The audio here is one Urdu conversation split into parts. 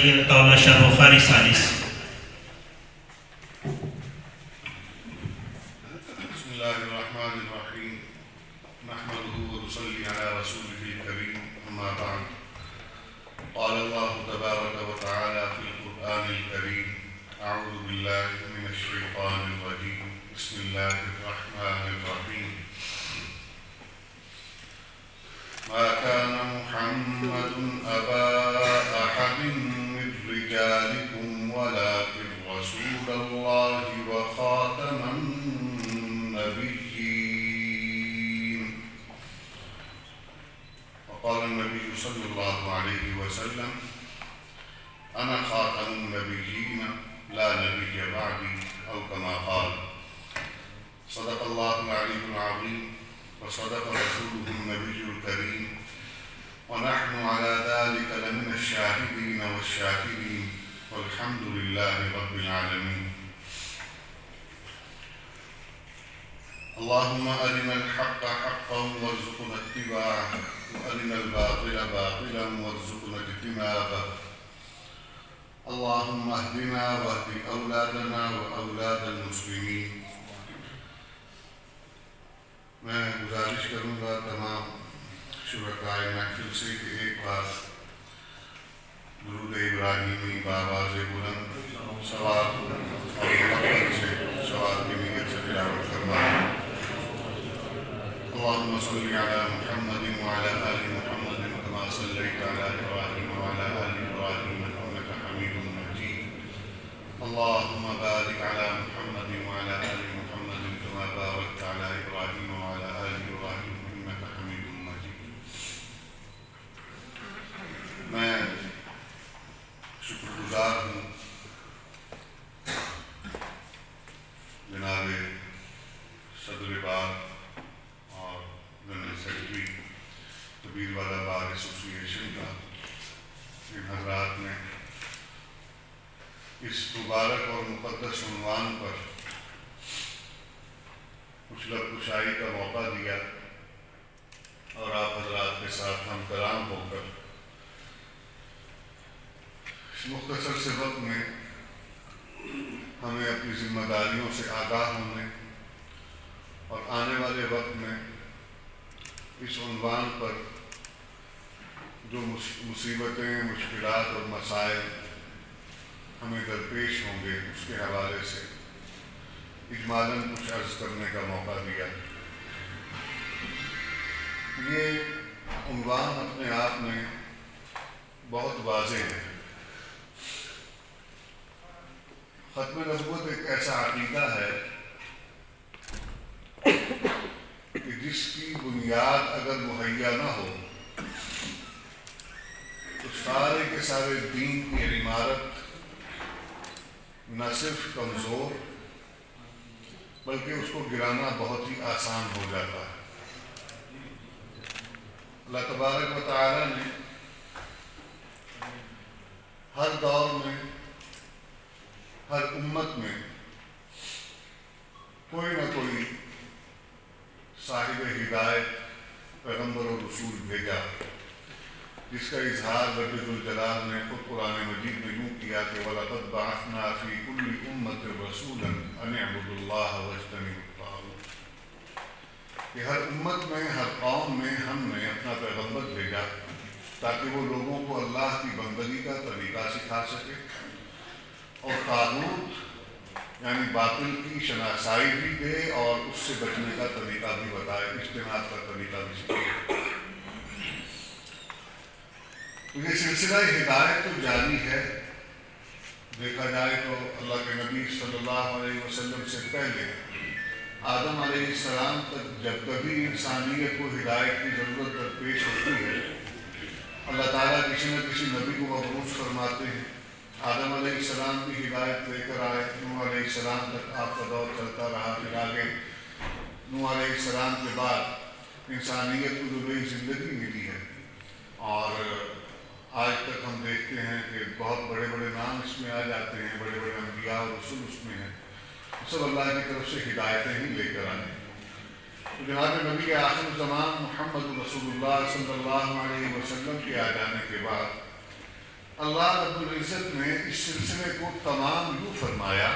سید طاولہ شاہ بخاری ثالث. قال الله تبارك وتعالى في القرآن الكريم: أعوذ بالله من الشيطان الرجيم. بسم الله الرحمن الرحيم. ما كان محمد أبا أحد من رجالكم ولكن رسول الله وخاتم النبيين. وقال النبي صلى الله عليه وسلم: أنا خاتم النبيين لا نبي بعدي، أو كما قال. صدق الله العلي العظيم وصدق رسوله النبي الكريم، ونحن على ذلك لمن الشاهدين والشاكرين، والحمد لله رب العالمين. اللهم أرنا الحق حقا وارزقنا اتباعه، وأرنا الباطل باطلا وارزقنا اجتنابه. اللهم اهدنا واهد أولادنا وأولاد المسلمين. میں گزارش کروں گا تمام شرکائے محفل سے کہ ایک بار درود ابراہیمی بآواز بلند ثواب اور محبت سے ثواب کی نیت سے تلاوت فرمائیں. اللهم صل على محمد وعلى آل محمد كما صليت على إبراهيم وعلى آل إبراهيم إنك حميد مجيد. اللهم بارك على محمد وعلى آل محمد كما باركت على إبراهيم وعلى آل إبراهيم إنك حميد مجيد. میں شکر گزار ہوں جناب صدر بار اور جنرل سیکرٹری کبیر والا بار ایسوسی ایشن کا، ان حضرات نے اس مبارک اور مقدس عنوان پر کچھ لب کشائی کا موقع دیا، اور آپ حضرات کے ساتھ ہم کلام ہو کر اس مختصر سے وقت میں ہمیں اپنی ذمہ داریوں سے آگاہ ہونے اور آنے والے وقت میں اس عنوان پر جو مصیبتیں، مشکلات اور مسائل ہمیں درپیش ہوں گے اس کے حوالے سے اجمالاً کچھ عرض کرنے کا موقع دیا. یہ عنوان اپنے آپ میں بہت واضح ہے. ختم نبوت ایک ایسا عقیدہ ہے کہ جس کی بنیاد اگر مہیا نہ ہو تو سارے کے سارے دین کی عمارت نہ صرف کمزور بلکہ اس کو گرانا بہت ہی آسان ہو جاتا ہے. اللہ تبارک و تعالی نے ہر دور میں، ہر امت میں کوئی نہ کوئی صاحب ہدایت پیغمبر و رسول بھیجا، جس کا اظہار رب ذوالجلال نے خود قرآن مجید میں یوں کیا کہ وَلَقَدْ بَعَثْنَا فِي كُلِّ أُمَّةٍ رَسُولًا أَنِ اعْبُدُوا اللَّهَ وَاجْتَنِبُوا الطَّاغُوتَ، کہ ہر امت میں، ہر قوم میں ہم نے اپنا پیغمبر بھیجا تاکہ وہ لوگوں کو اللہ کی بندگی کا طریقہ سکھا سکے اور طاغوت یعنی باطل کی شناسائی بھی دے اور اس سے بچنے کا طریقہ بھی بتائے، اجتناب کا طریقہ بھی سکھائے. یہ سلسلہ ہدایت تو جاری ہے. دیکھا جائے تو اللہ کے نبی صلی اللہ علیہ وسلم سے پہلے آدم علیہ السلام تک جب کبھی انسانیت کو ہدایت کی ضرورت درپیش ہوتی ہے، اللہ تعالیٰ کسی نہ کسی نبی کو مبعوث فرماتے ہیں. آدم علیہ السلام کی ہدایت لے کر آئے، نوح علیہ السلام تک آپ کا دور چلتا رہا. پھر آگے نوح علیہ السلام کے بعد انسانیت کو جو نئی زندگی ملی ہے، اور آج تک ہم دیکھتے ہیں کہ بہت بڑے بڑے نام اس میں آ جاتے ہیں، بڑے بڑے انبیاء اور رسول اس میں ہیں. سب اللہ کی طرف سے ہدایتیں ہی لے کر آئے. تو جناب نبی آخر زمان محمد رسول اللہ صلی اللہ علیہ وسلم کے آ جانے کے بعد اللہ رب العزت نے اس سلسلے کو تمام یوں فرمایا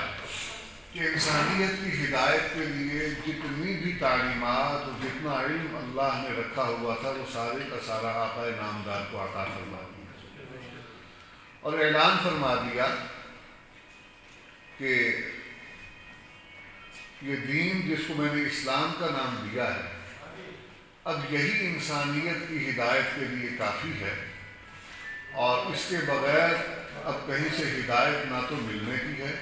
کہ انسانیت کی ہدایت کے لیے جتنی بھی تعلیمات اور جتنا علم اللہ نے رکھا ہوا تھا وہ سارے کا سارا آقا نامدار کو عطا فرما دیا اور اعلان فرما دیا کہ یہ دین جس کو میں نے اسلام کا نام دیا ہے اب یہی انسانیت کی ہدایت کے لیے کافی ہے، اور اس کے بغیر اب کہیں سے ہدایت نہ تو ملنے کی ہے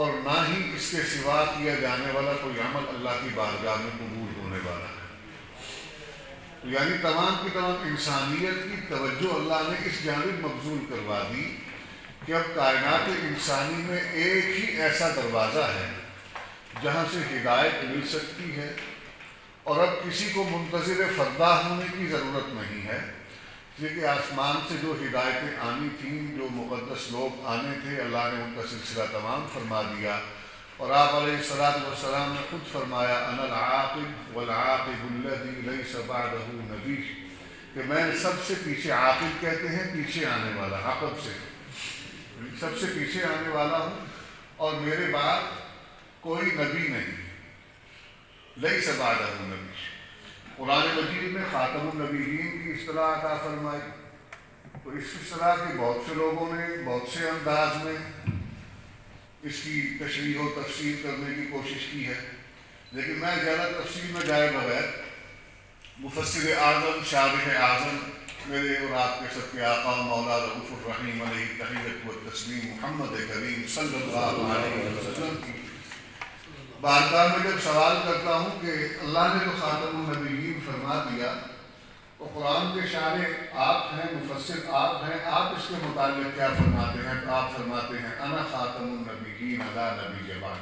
اور نہ ہی اس کے سوا کیا جانے والا کوئی عمل اللہ کی بارگاہ میں قبول ہونے والا ہے۔ یعنی تمام کی تمام انسانیت کی توجہ اللہ نے اس جانب مبذول کروا دی کہ اب کائنات انسانی میں ایک ہی ایسا دروازہ ہے جہاں سے ہدایت مل سکتی ہے، اور اب کسی کو منتظر فردا ہونے کی ضرورت نہیں ہے، کیونکہ آسمان سے جو ہدایتیں آنی تھیں، جو مقدس لوگ آنے تھے، اللہ نے ان کا سلسلہ تمام فرما دیا، اور آپ علیہ السلام نے خود فرمایا انا العاقب والعاقب الذی لیس بعدہ نبی، کہ میں سب سے پیچھے، عاقب کہتے ہیں پیچھے آنے والا، عقب سے سب سے پیچھے آنے والا ہوں، اور میرے بعد کوئی نبی نہیں، لیس بعدہ نبی۔ قرآن مجید میں خاتم النبیین کی اصطلاح عطا فرمائی، تو اس اصطلاح کے بہت سے لوگوں نے بہت سے انداز میں اس کی تشریح و تفسیر کرنے کی کوشش کی ہے، لیکن میں زیادہ تفصیل میں جائے بغیر مفسر اعظم شارح اعظم میرے اور آپ کے سب کے آقا مولا رؤوف الرحیم علیہ تحیت و تسلیم محمد کریم صلی اللہ علیہ وسلم کی بارگاہ میں جب سوال کرتا ہوں کہ اللہ نے تو خاتم النبیین فرما دیا، تو قرآن کے شارح آپ ہیں، مفسر آپ ہیں، آپ اس کے متعلق کیا فرماتے ہیں؟ تو آپ فرماتے ہیں انا خاتم النبیین لا نبی بعد،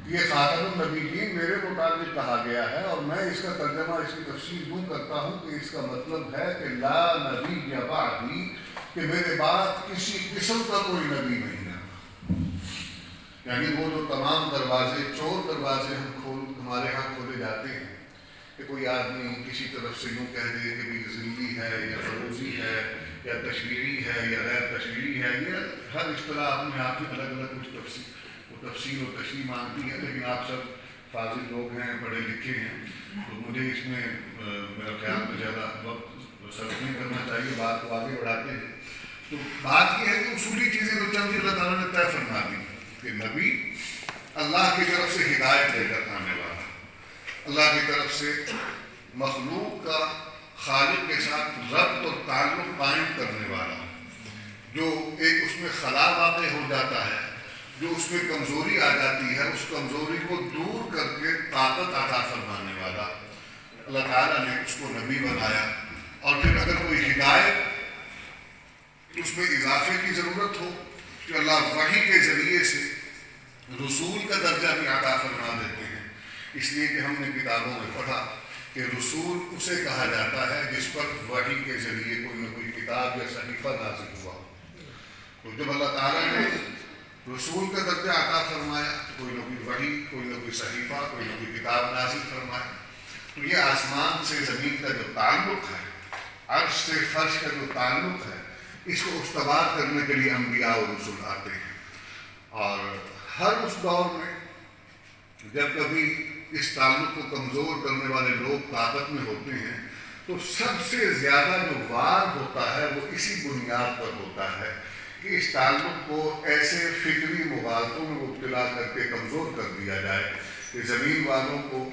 یہ خاتم النبیین میرے متعلق کہا گیا ہے، اور میں اس کا ترجمہ، اس کی تفسیر یوں کرتا ہوں کہ اس کا مطلب ہے کہ لا نبی بعدی، کہ میرے بعد کسی قسم کا کوئی نبی نہیں ہے۔ یعنی وہ جو تمام دروازے، چور دروازے ہمارے ہاں کھولے جاتے ہیں کہ کوئی آدمی کسی طرف سے یوں کہہ دے کہ بھی ضلعی ہے یا فروزی ہے یا تشریعی ہے یا غیر تشریعی ہے، یہ ہر اصطلاح اپنے آپ میں الگ الگ کچھ تفصیل و تشریح مانگتی ہے، لیکن آپ سب فاضل لوگ ہیں، پڑھے لکھے ہیں، تو مجھے اس میں میرا خیال میں زیادہ وقت صرف نہیں کرنا چاہیے، بات کو آگے بڑھاتے ہیں۔ تو بات یہ ہے کہ اصولی چیزیں تو چند اللہ تعالیٰ نے طے فرما دی کہ نبی اللہ کی طرف سے ہدایت لے کر آنے والا، اللہ کی طرف سے مخلوق کا خالق کے ساتھ ربط اور تعلق قائم کرنے والا، جو ایک اس میں خلا واقع ہو جاتا ہے، جو اس میں کمزوری آ جاتی ہے، اس کمزوری کو دور کر کے طاقت عطا فرمانے والا اللہ تعالیٰ نے اس کو نبی بنایا۔ اور پھر اگر کوئی ہدایت اس میں اضافے کی ضرورت ہو کہ اللہ وحی کے ذریعے سے رسول کا درجہ بھی عطا فرما دیتے ہیں، اس لیے کہ ہم نے کتابوں میں پڑھا کہ رسول اسے کہا جاتا ہے جس پر وحی کے ذریعے کوئی نہ کوئی کتاب یا صحیفہ نازل ہوا۔ تو جب اللہ تعالیٰ نے رسول کا درجہ عطا فرمایا، کوئی نہ کوئی وحی، کوئی نہ کوئی صحیفہ، کوئی نہ کوئی کتاب نازل فرمایا، تو یہ آسمان سے زمین کا جو تعلق ہے، عرش سے فرش کا جو تعلق ہے، اس کو استوار کرنے کے لیے انبیاء اور رسول آتے ہیں۔ اور ہر اس دور میں جب کبھی اس تعلق کو کمزور کرنے والے لوگ طاقت میں ہوتے ہیں، تو سب سے زیادہ جو وار ہوتا ہے وہ اسی بنیاد پر ہوتا ہے کہ اس تعلق کو ایسے فکری مغالطوں میں مبتلا کر کے کمزور کر دیا جائے کہ زمین والوں کو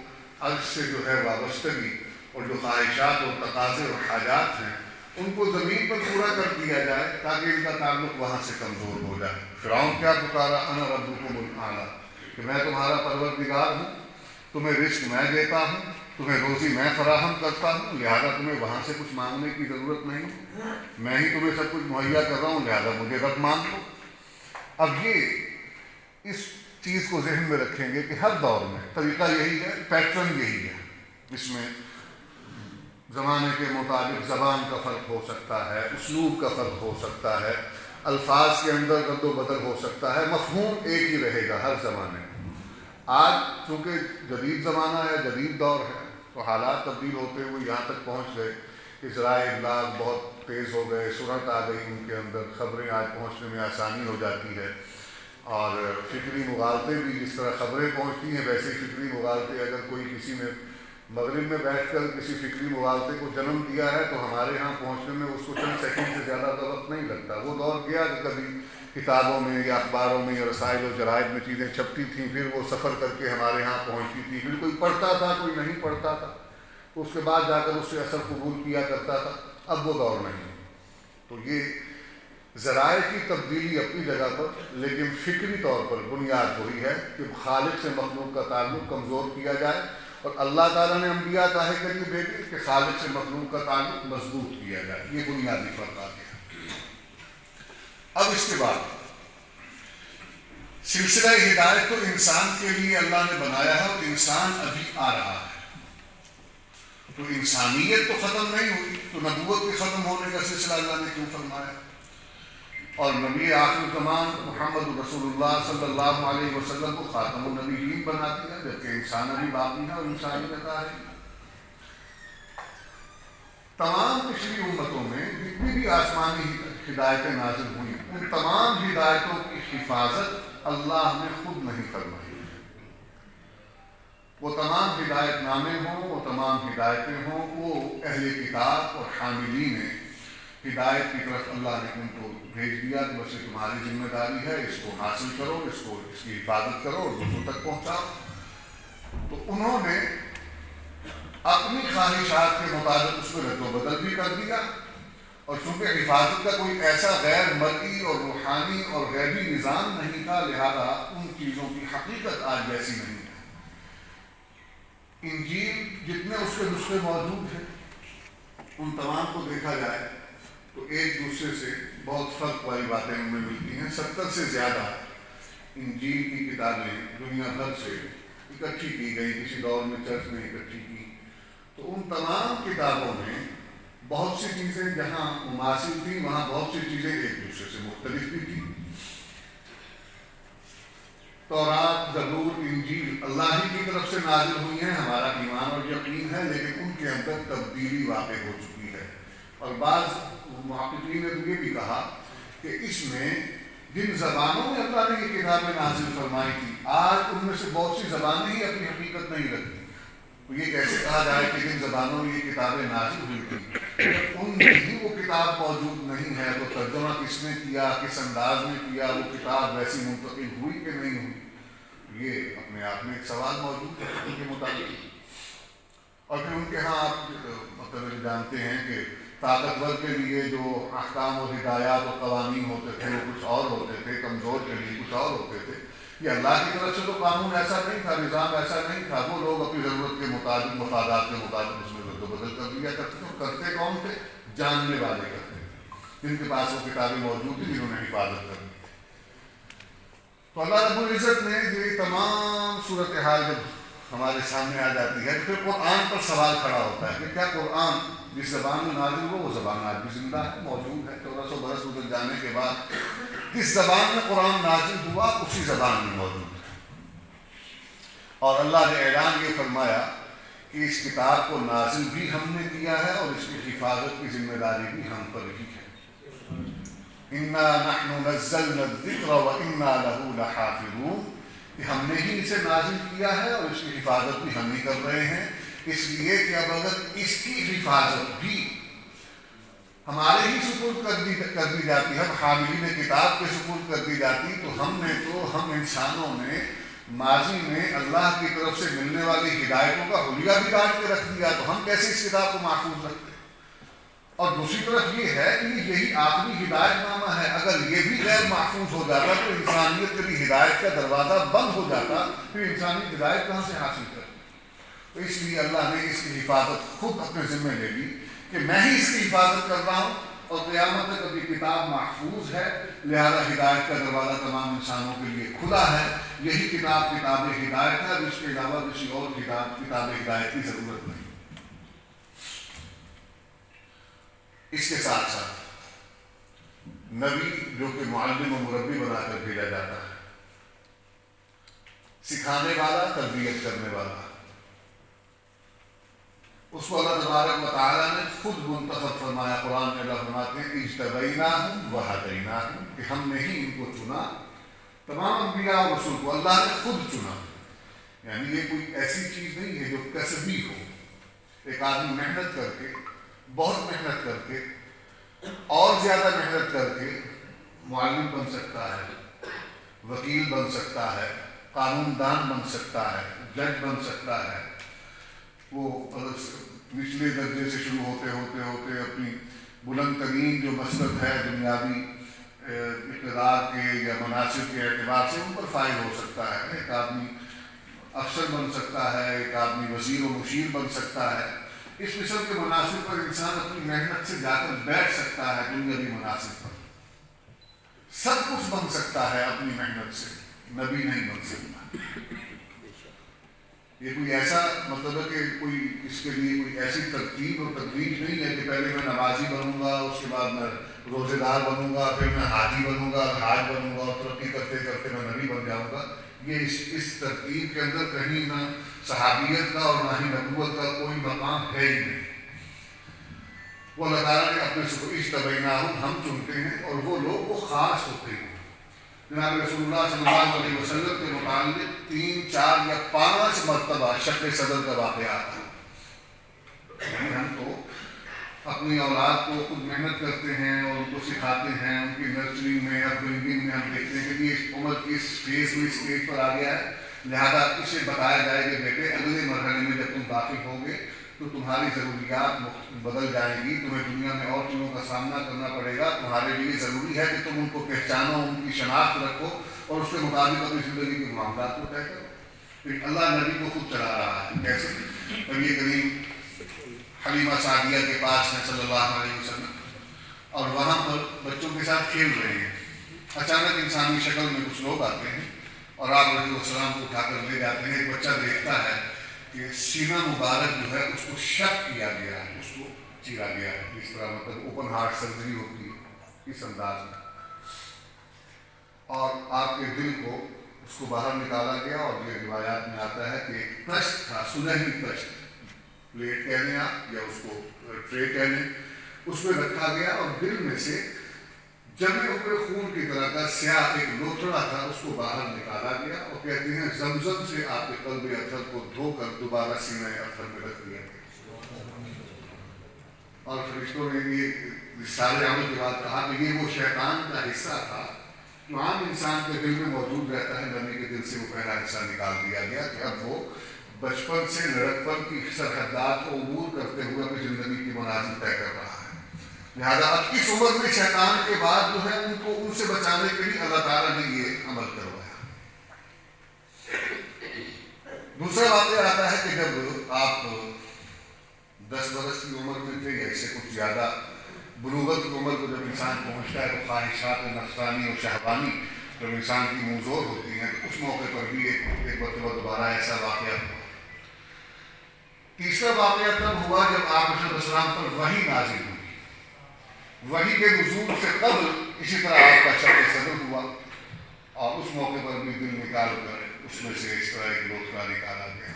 عرش سے جو ہے وابستگی اور جو خواہشات اور تقاضے اور حاجات ہیں ان کو زمین پر پورا کر دیا جائے تاکہ ان کا تعلق وہاں سے کمزور ہو جائے۔ فرعون کیا پکارا؟ انا ربکم الاعلی، کہ میں تمہارا پروردگار ہوں، تمہیں رزق میں دیتا ہوں، تمہیں روزی میں فراہم کرتا ہوں، لہذا تمہیں وہاں سے کچھ مانگنے کی ضرورت نہیں، میں ہی تمہیں سب کچھ مہیا کر رہا ہوں، لہذا مجھے رب مان لو۔ اب یہ اس چیز کو ذہن میں رکھیں گے کہ ہر دور میں طریقہ یہی ہے، پیٹرن یہی ہے، اس میں زمانے کے مطابق زبان کا فرق ہو سکتا ہے، اسلوب کا فرق ہو سکتا ہے، الفاظ کے اندر رد و بدل ہو سکتا ہے، مفہوم ایک ہی رہے گا ہر زمانے میں۔ آج چونکہ جدید زمانہ ہے، جدید دور ہے، تو حالات تبدیل ہوتے ہوئے یہاں تک پہنچ گئے کہ ذرائع ابلاغ بہت تیز ہو گئے، سرعت آ گئی ان کے اندر، خبریں آج پہنچنے میں آسانی ہو جاتی ہے، اور فکری مغالطے بھی جس طرح خبریں پہنچتی ہیں ویسے فکری مغالطے اگر کوئی کسی نے مغرب میں بیٹھ کر کسی فکری مغالطے کو جنم دیا ہے تو ہمارے ہاں پہنچنے میں اس کو چند سیکنڈ سے زیادہ کا وقت نہیں لگتا۔ وہ دور گیا کہ کبھی کتابوں میں یا اخباروں میں یا رسائل و جرائد میں چیزیں چھپتی تھیں، پھر وہ سفر کر کے ہمارے ہاں پہنچتی تھی، پھر کوئی پڑھتا تھا کوئی نہیں پڑھتا تھا، اس کے بعد جا کر اس سے اثر قبول کیا کرتا تھا۔ اب وہ دور نہیں۔ تو یہ ذرائع کی تبدیلی اپنی جگہ پر، لیکن فکری طور پر بنیاد وہی ہے کہ خالق سے مخلوق کا تعلق کمزور کیا جائے، اور اللہ تعالیٰ نے انبیاء طے کر کے بھیجے کہ خالق سے مخلوق کا تعلق مضبوط کیا جائے۔ یہ بنیادی فرق آ گیا۔ اب اس کے بعد سلسلہ ہدایت تو انسان کے لیے اللہ نے بنایا ہے، اور انسان ابھی آ رہا ہے، تو انسانیت تو ختم نہیں ہوئی، تو نبوت کے ختم ہونے کا سلسلہ اللہ نے کیوں فرمایا؟ اور نبی آخر زمان محمد رسول اللہ صلی اللہ علیہ وسلم کو خاتم النبیین بنا دیا، جبکہ انسان ابھی باقی ہے اور انسانیت آ رہی ہے۔ تمام پچھلی امتوں میں جتنی بھی آسمانی ہدایتیں نازل ہوئی، ان تمام ہدایتوں کی حفاظت اللہ نے خود نہیں فرمائی۔ وہ تمام ہدایت نامے ہوں، وہ تمام ہدایتیں ہوں، وہ اہل کتاب اور حاملین ہدایت کی طرف اللہ نے ان کو بھیج دیا کہ بس یہ تمہاری ذمہ داری ہے، اس کو حاصل کرو، اس کی حفاظت کرو اور دوسروں تک پہنچاؤ۔ تو انہوں نے اپنی خواہشات کے مطابق اس میں رد و بدل بھی کر دیا، اور چونکہ حفاظت کا کوئی ایسا غیر مرئی اور روحانی اور غیبی نظام نہیں تھا، لہذا ان چیزوں کی حقیقت آج جیسی نہیں ہے۔ انجیل جتنے اس کے نسخے موجود ہیں ان تمام کو دیکھا جائے تو ایک دوسرے سے بہت فرق والی باتیں ان میں ملتی ہیں۔ 70 سے زیادہ انجیل کی کتابیں دنیا بھر سے اکٹھی کی گئی، کسی دور میں چرچ نے اکٹھی کی، تو ان تمام کتابوں میں بہت سی چیزیں جہاں مماثل تھیں وہاں بہت سی چیزیں ایک دوسرے سے مختلف بھی تھیں۔ تورات، زبور، انجیل اللہ ہی کی طرف سے نازل ہوئی ہیں، ہمارا ایمان اور یقین ہے، لیکن ان کے اندر تبدیلی واقع ہو چکی ہے۔ اور بعض محققین نے تو یہ بھی کہا کہ اس میں جن زبانوں میں اللہ نے یہ کتابیں نازل فرمائی تھی، آج ان میں سے بہت سی زبانیں ہی اپنی حقیقت نہیں رکھتی۔ تو یہ کیسے کہا جائے کہ جن زبانوں میں یہ کتابیں نازل ہوئی تھیں ان میں ہی وہ کتاب موجود نہیں ہے، تو ترجمہ کس نے کیا، کس انداز میں کیا، وہ کتاب ویسی منتقل ہوئی کہ نہیں ہوئی؟ یہ اپنے آپ میں ایک سوال موجود ہے ان کے مطابق۔ اور پھر ان کے ہاں آپ مطلب جانتے ہیں کہ طاقتور کے لیے جو احکام و ہدایات و قوانین ہوتے تھے وہ کچھ اور ہوتے تھے، کمزور کے لیے کچھ اور ہوتے تھے۔ یہ اللہ کی طرف سے تو قانون ایسا نہیں تھا، نظام ایسا نہیں تھا، وہ لوگ اپنی ضرورت کے مطابق، مفادات کے مطابق اس میں رد و بدل کر دیا کرتے تھے۔ کرتے کون تھے؟ جاننے والے کرتے تھے، جن کے پاس وہ کتابیں موجود تھیں، جنہوں نے حفاظت کرنی تھی۔ تو اللہ رب العزت نے یہ تمام صورتحال جب ہمارے سامنے آ جاتی ہے، پھر قرآن پر سوال کھڑا ہوتا ہے کہ کیا قرآن جس زبان میں نازل ہوا وہ زبان آج بھی زندہ ہے، موجود ہے؟ 1400 برس گزر جانے کے بعد جس زبان میں قرآن نازل ہوا اسی زبان میں موجود ہے۔ اور اللہ نے اعلان یہ فرمایا کہ اس کتاب کو نازل بھی ہم نے کیا ہے اور اس کی حفاظت کی ذمہ داری بھی ہم پر ہی ہے۔ اِنَّا نَحْنُ نَزَّلْنَا الذِّكْرَ وَإِنَّا لَهُ لَحَافِظُونَ، کہ ہم نے ہی اسے نازل کیا ہے اور اس کی حفاظت بھی ہم ہی کر رہے ہیں، اس لیے کہ اب اگر اس کی حفاظت بھی ہمارے ہی سپرد کر دی جاتی ہے، حاملین کتاب کے سپرد کر دی جاتی، تو ہم انسانوں نے ماضی میں اللہ کی طرف سے ملنے والی ہدایتوں کا حلیہ بھی کاٹ کے رکھ دیا، تو ہم کیسے اس کتاب کو محفوظ رکھتے؟ اور دوسری طرف یہ ہے کہ یہی آخری ہدایت نامہ ہے، اگر یہ بھی غیر محفوظ ہو جاتا تو انسانیت کے لیے ہدایت کا دروازہ بند ہو جاتا، پھر انسانی ہدایت کہاں سے حاصل کرتی؟ تو اس لیے اللہ نے اس کی حفاظت خود اپنے ذمہ لے لی کہ میں ہی اس کی حفاظت کر رہا ہوں، اور قیامت تک ابھی کتاب محفوظ ہے، لہذا ہدایت کا دروازہ تمام انسانوں کے لیے کھلا ہے۔ یہی کتاب ہدایت ہے، اور اس کے علاوہ کسی اور کتاب ہدایت کی ضرورت نہیں۔ اس کے ساتھ ساتھ نبی جو کہ معلم و مربی بنا کر بھیجا جاتا ہے، سکھانے والا، تربیت کرنے والا، اس کو اللہ تبارک و تعالیٰ نے خود منتخب فرمایا. قرآن میں اللہ فرماتے ہیں اجتبیناہم وہدیناہم کہ ہم نے ہی ان کو چنا. تمام انبیاء اور رسول کو اللہ نے خود چنا. یعنی یہ کوئی ایسی چیز نہیں ہے جو کسبی ہو. ایک آدمی محنت کر کے, بہت محنت کر کے, اور زیادہ محنت کر کے معلم بن سکتا ہے, وکیل بن سکتا ہے, قانون دان بن سکتا ہے, جج بن سکتا ہے. وہ نچلے درجے سے شروع ہوتے ہوتے ہوتے اپنی بلند ترین جو مسلک ہے دنیاوی اقتدار کے یا مناصب کے اعتبار سے ان پر فائز ہو سکتا ہے. ایک آدمی افسر بن سکتا ہے, ایک آدمی وزیر و مشیر بن سکتا ہے. اس قسم کے مناصب پر انسان اپنی محنت سے جا کر بیٹھ سکتا ہے. دنیاوی مناصب پر سب کچھ بن سکتا ہے اپنی محنت سے, نبی نہیں بن سکتا. یہ کوئی ایسا مطلب ہے کہ کوئی اس کے لیے کوئی ایسی ترتیب اور تدریج نہیں ہے کہ پہلے میں نمازی بنوں گا, اس کے بعد میں روزے دار بنوں گا, پھر میں حاجی بنوں گا, حاج بنوں گا, اور ترقی کرتے کرتے میں نبی بن جاؤں گا. یہ اس ترتیب کے اندر کہیں نہ صحابیت کا اور نہ ہی نبوت کا کوئی مقام ہے ہی نہیں. وہ اللہ تعالیٰ نے اپنے سے اجتبیناہم ہم چنتے ہیں, اور وہ لوگ وہ خاص ہوتے ہیں. جناب رسول اللہ صلی اللہ علیہ وسلم کے متعلق 3, 4 یا 5 مرتبہ شق صدر کا واقعہ آتا ہے. یعنی ہم تو اپنی اولاد کو خود محنت کرتے ہیں اور ان کو سکھاتے ہیں, ان کی نرسری میں, اپبرنگنگ میں ہم دیکھتے ہیں کہ یہ عمر کی اس فیز میں اسٹیج پر آ گیا ہے, لہذا اسے بتایا جائے کہ بیٹے اگلے مرحلے میں جب تم داخل ہوگے تو تمہاری ضروریات بدل جائیں گی, تمہیں دنیا میں اور چیزوں کا سامنا کرنا پڑے گا. تمہارے لیے ضروری ہے کہ تم ان کو پہچانو, ان کی شناخت رکھو اور اس کے مطابق اپنی زندگی کے معاملات کو طے کرو. پھر اللہ نبی کو خود چلا رہا ہے. کیسے؟ نبی کریم حلیمہ سعدیہ کے پاس ہیں صلی اللہ علیہ وسلم, اور وہاں پر بچوں کے ساتھ کھیل رہے ہیں. اچانک انسانی شکل میں کچھ لوگ آتے ہیں اور آپ علیہ السلام کو اٹھا کر لے جاتے ہیں. ایک بچہ دیکھتا ہے کہ سینہ مبارک جو ہے اس کو شق کیا گیا ہے, اس کو چیرا گیا ہے. اس طرح مطلب اوپن ہارٹ سرجری ہوتی ہے اس انداز میں, اور آپ کے دل کو اس کو باہر نکالا گیا. اور یہ روایات میں آتا ہے کہ ایک تشت تھا, سنہری تشت, پلیٹ کہہ لیں آپ یا اس کو ٹرے کہہ لیں, اس میں رکھا گیا اور دل میں سے جمے ہوئے خون کی طرح کا سیاہ ایک لوتھڑا تھا, اس کو باہر نکالا گیا. اور کہتے ہیں زمزم سے آپ کے قلب اطہر کو دھو کر دوبارہ سینہ اطہر میں رکھ دیا گیا. اور فرشتوں نے یہ سارے عمل کے بعد کہا کہ یہ وہ شیطان کا حصہ تھا جو عام انسان کے دل میں موجود رہتا ہے. نبی کے دل سے وہ پہلا حصہ نکال دیا گیا کہ اب وہ بچپن سے لڑکپن کی سرحدات کو عبور کرتے ہوئے اپنی زندگی کی منازل طے کر رہا ہے. لہٰذا اب اس عمر میں شیطان کے بعد جو ہے ان سے بچانے کے لیے اللہ تعالیٰ نے یہ عمل کروایا. دوسرا واقعہ آتا ہے کہ جب آپ 10 برس کی عمر میں تھے یا اس سے کچھ زیادہ, بلوغت کی عمر کو جب انسان پہنچتا ہے تو خواہشات نفسانی اور شہوانی جب انسان کی منظور ہوتی ہیں, تو اس موقع پر بھی ایک مرتبہ دوبارہ ایسا واقعہ ہوا. تیسرا واقعہ تب ہوا جب آپ علیہ السلام پر وحی نازل ہوئی. وحی کے نزول سے قبل اسی طرح آپ کا شق صدر ہوا, اور اس موقع پر بھی دل نکال کر اس میں سے اس طرح ایک لوتھڑا نکالا گیا.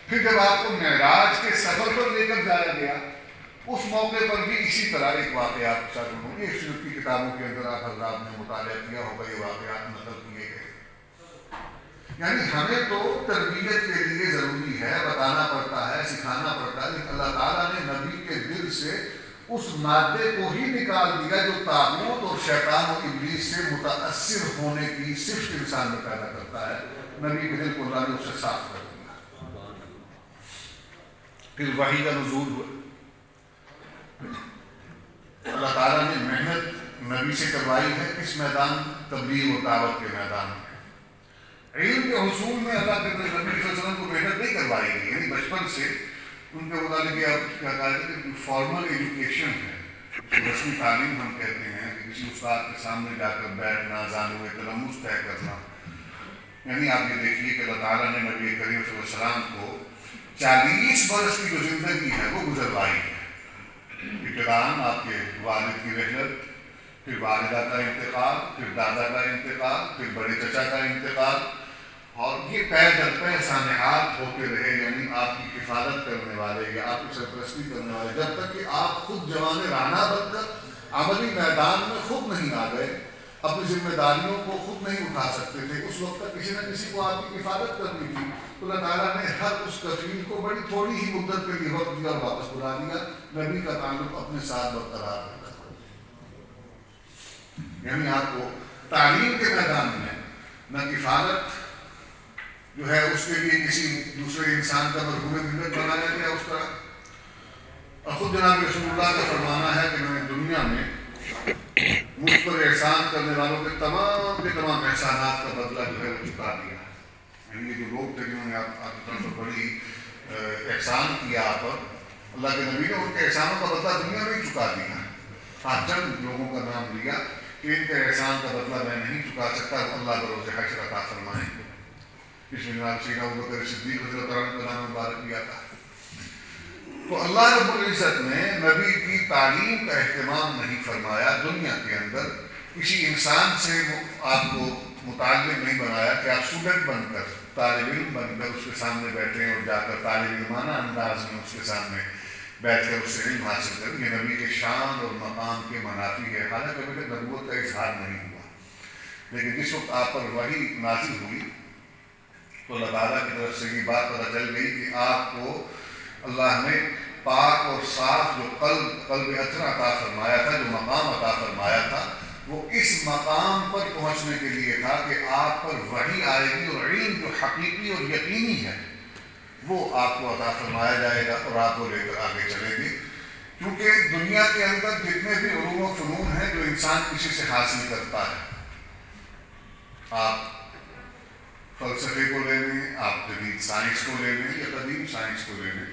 پھر جب آپ کو معراج کے سفر پر لے کر جایا گیا, اس موقع پر بھی اسی طرح ایک واقعات شامل ہوں گے. سیرت کی کتابوں کے اندر آپ حضرات نے مطالعہ کیا ہوگا, یہ واقعات نقل کیے گئے. یعنی ہمیں تو تربیت کے لیے ضروری ہے, بتانا پڑتا ہے, سکھانا پڑتا ہے, لیکن اللہ تعالیٰ نے نبی کے دل سے اس مادے کو ہی نکال دیا جو طاغوت اور شیطان و ابلیس سے متاثر ہونے کی صرف انسان میں پیدا کرتا ہے. نبی کے دل کو اللہ نے اسے صاف کر دیا. پھر وحی کا نزول ہوا. اللہ تعالیٰ نے محنت نبی سے کروائی ہے اس میدان تبلیغ و دعوت کے میدان میں. علم کے حصول میں اللہ کے نبی صلی اللہ علیہ وسلم کو محنت نہیں کروائی گئی. یعنی بچپن سے ان کے متعلق آپ کیا کہا جاتا ہے کہ فارمل ایجوکیشن ہے, رسمی تعلیم ہم کہتے ہیں کہ کسی استاد کے سامنے جا کر بیٹھنا, زانوے تلمس طے کرنا. یعنی آپ یہ دیکھیے کہ اللہ تعالیٰ نے نبی کریم صلی اللہ علیہ وسلم کو 40 برس کی جو زندگی ہے وہ گزروائی ہے. ابتداءً آپ کے والد کی رحلت, پھر والدہ کا انتقال, پھر دادا کا انتقال, پھر بڑے چچا کا انتقال, اور یہ پے در پے سانحات ہوتے رہے، یعنی آپ کی حفاظت کرنے والے یا آپ کی سرپرستی کرنے والے، جب تک کہ آپ خود جوان رانا بن کر عملی میدان میں خود نہیں آ گئے، اپنی ذمہ داریوں کو خود نہیں اٹھا سکتے تھے، اس وقت تک کسی نہ کسی کو آپ کی حفاظت کرنی تھی، تو اللہ تعالیٰ نے ہر اس کفیل کو بڑی تھوڑی ہی مدت کے لیے وقت دیا اور واپس بلا دیا، نبی کا تعلق اپنے ساتھ برقرار رکھا۔ یعنی آپ کو تعلیم کے میدان میں نہ کفالت جو ہے اس کے لیے کسی دوسرے انسان کا مرہون ذمت بنایا گیا اس طرح، اور خود جناب رسول اللہ کا فرمانا ہے کہ میں نے دنیا میں مجھ پر احسان کرنے والوں کے تمام احسانات کا بدلہ جو ہے وہ چکا دیا ہے۔ یعنی یہ جو لوگ تھے جنہوں نے آپ کی طرف سے بڑی احسان کیا آپ پر، اللہ کے نبی نے ان کے احسانوں کا بدلہ دنیا میں ہی چکا دیا ہے۔ ہاں چند لوگوں کا نام لیا کہ ان کے احسان کا بدلہ میں نہیں چکا سکتا، اللہ بروز حشر عطا فرمائیں گے۔ اس میں جناب سیدنا ابوبکر صدیق رضی اللہ عنہ کا نام مبارک بھی آتا ہے۔ تو اللہ رب العزت نے نبی کی تعلیم کا اہتمام نہیں فرمایا، دنیا کے اندر کسی انسان سے آپ کو متعلق نہیں بنایا کہ آپ اسٹوڈنٹ بن کر، طالب علم بن کر اس کے سامنے بیٹھیں اور جا کر طالب علمانہ انداز میں اس کے سامنے بیٹھ کر اس سے علم حاصل کریں۔ یہ نبی کے شان اور مقام کے منافی ہے، حالانکہ ابھی تک نبوت کا اظہار نہیں ہوا، لیکن جس وقت آپ پر وحی نازل ہوئی تو اللہ تعالیٰ کی طرف سے یہ بات پتہ چل گئی کہ آپ کو اللہ نے پاک اور صاف جو قلب اطہر عطا فرمایا تھا، جو مقام عطا فرمایا تھا، وہ اس مقام پر پہنچنے کے لیے تھا کہ آپ پر وحی آئے گی اور علم جو حقیقی اور یقینی ہے وہ آپ کو عطا فرمایا جائے گا اور آپ کو لے کر آگے چلیں گے۔ کیونکہ دنیا کے اندر جتنے بھی علوم و فنون ہیں جو انسان کسی سے حاصل کرتا ہے، آپ فلسفے کو لے لیں، آپ جدید سائنس کو لے لیں یا قدیم سائنس کو لے لیں،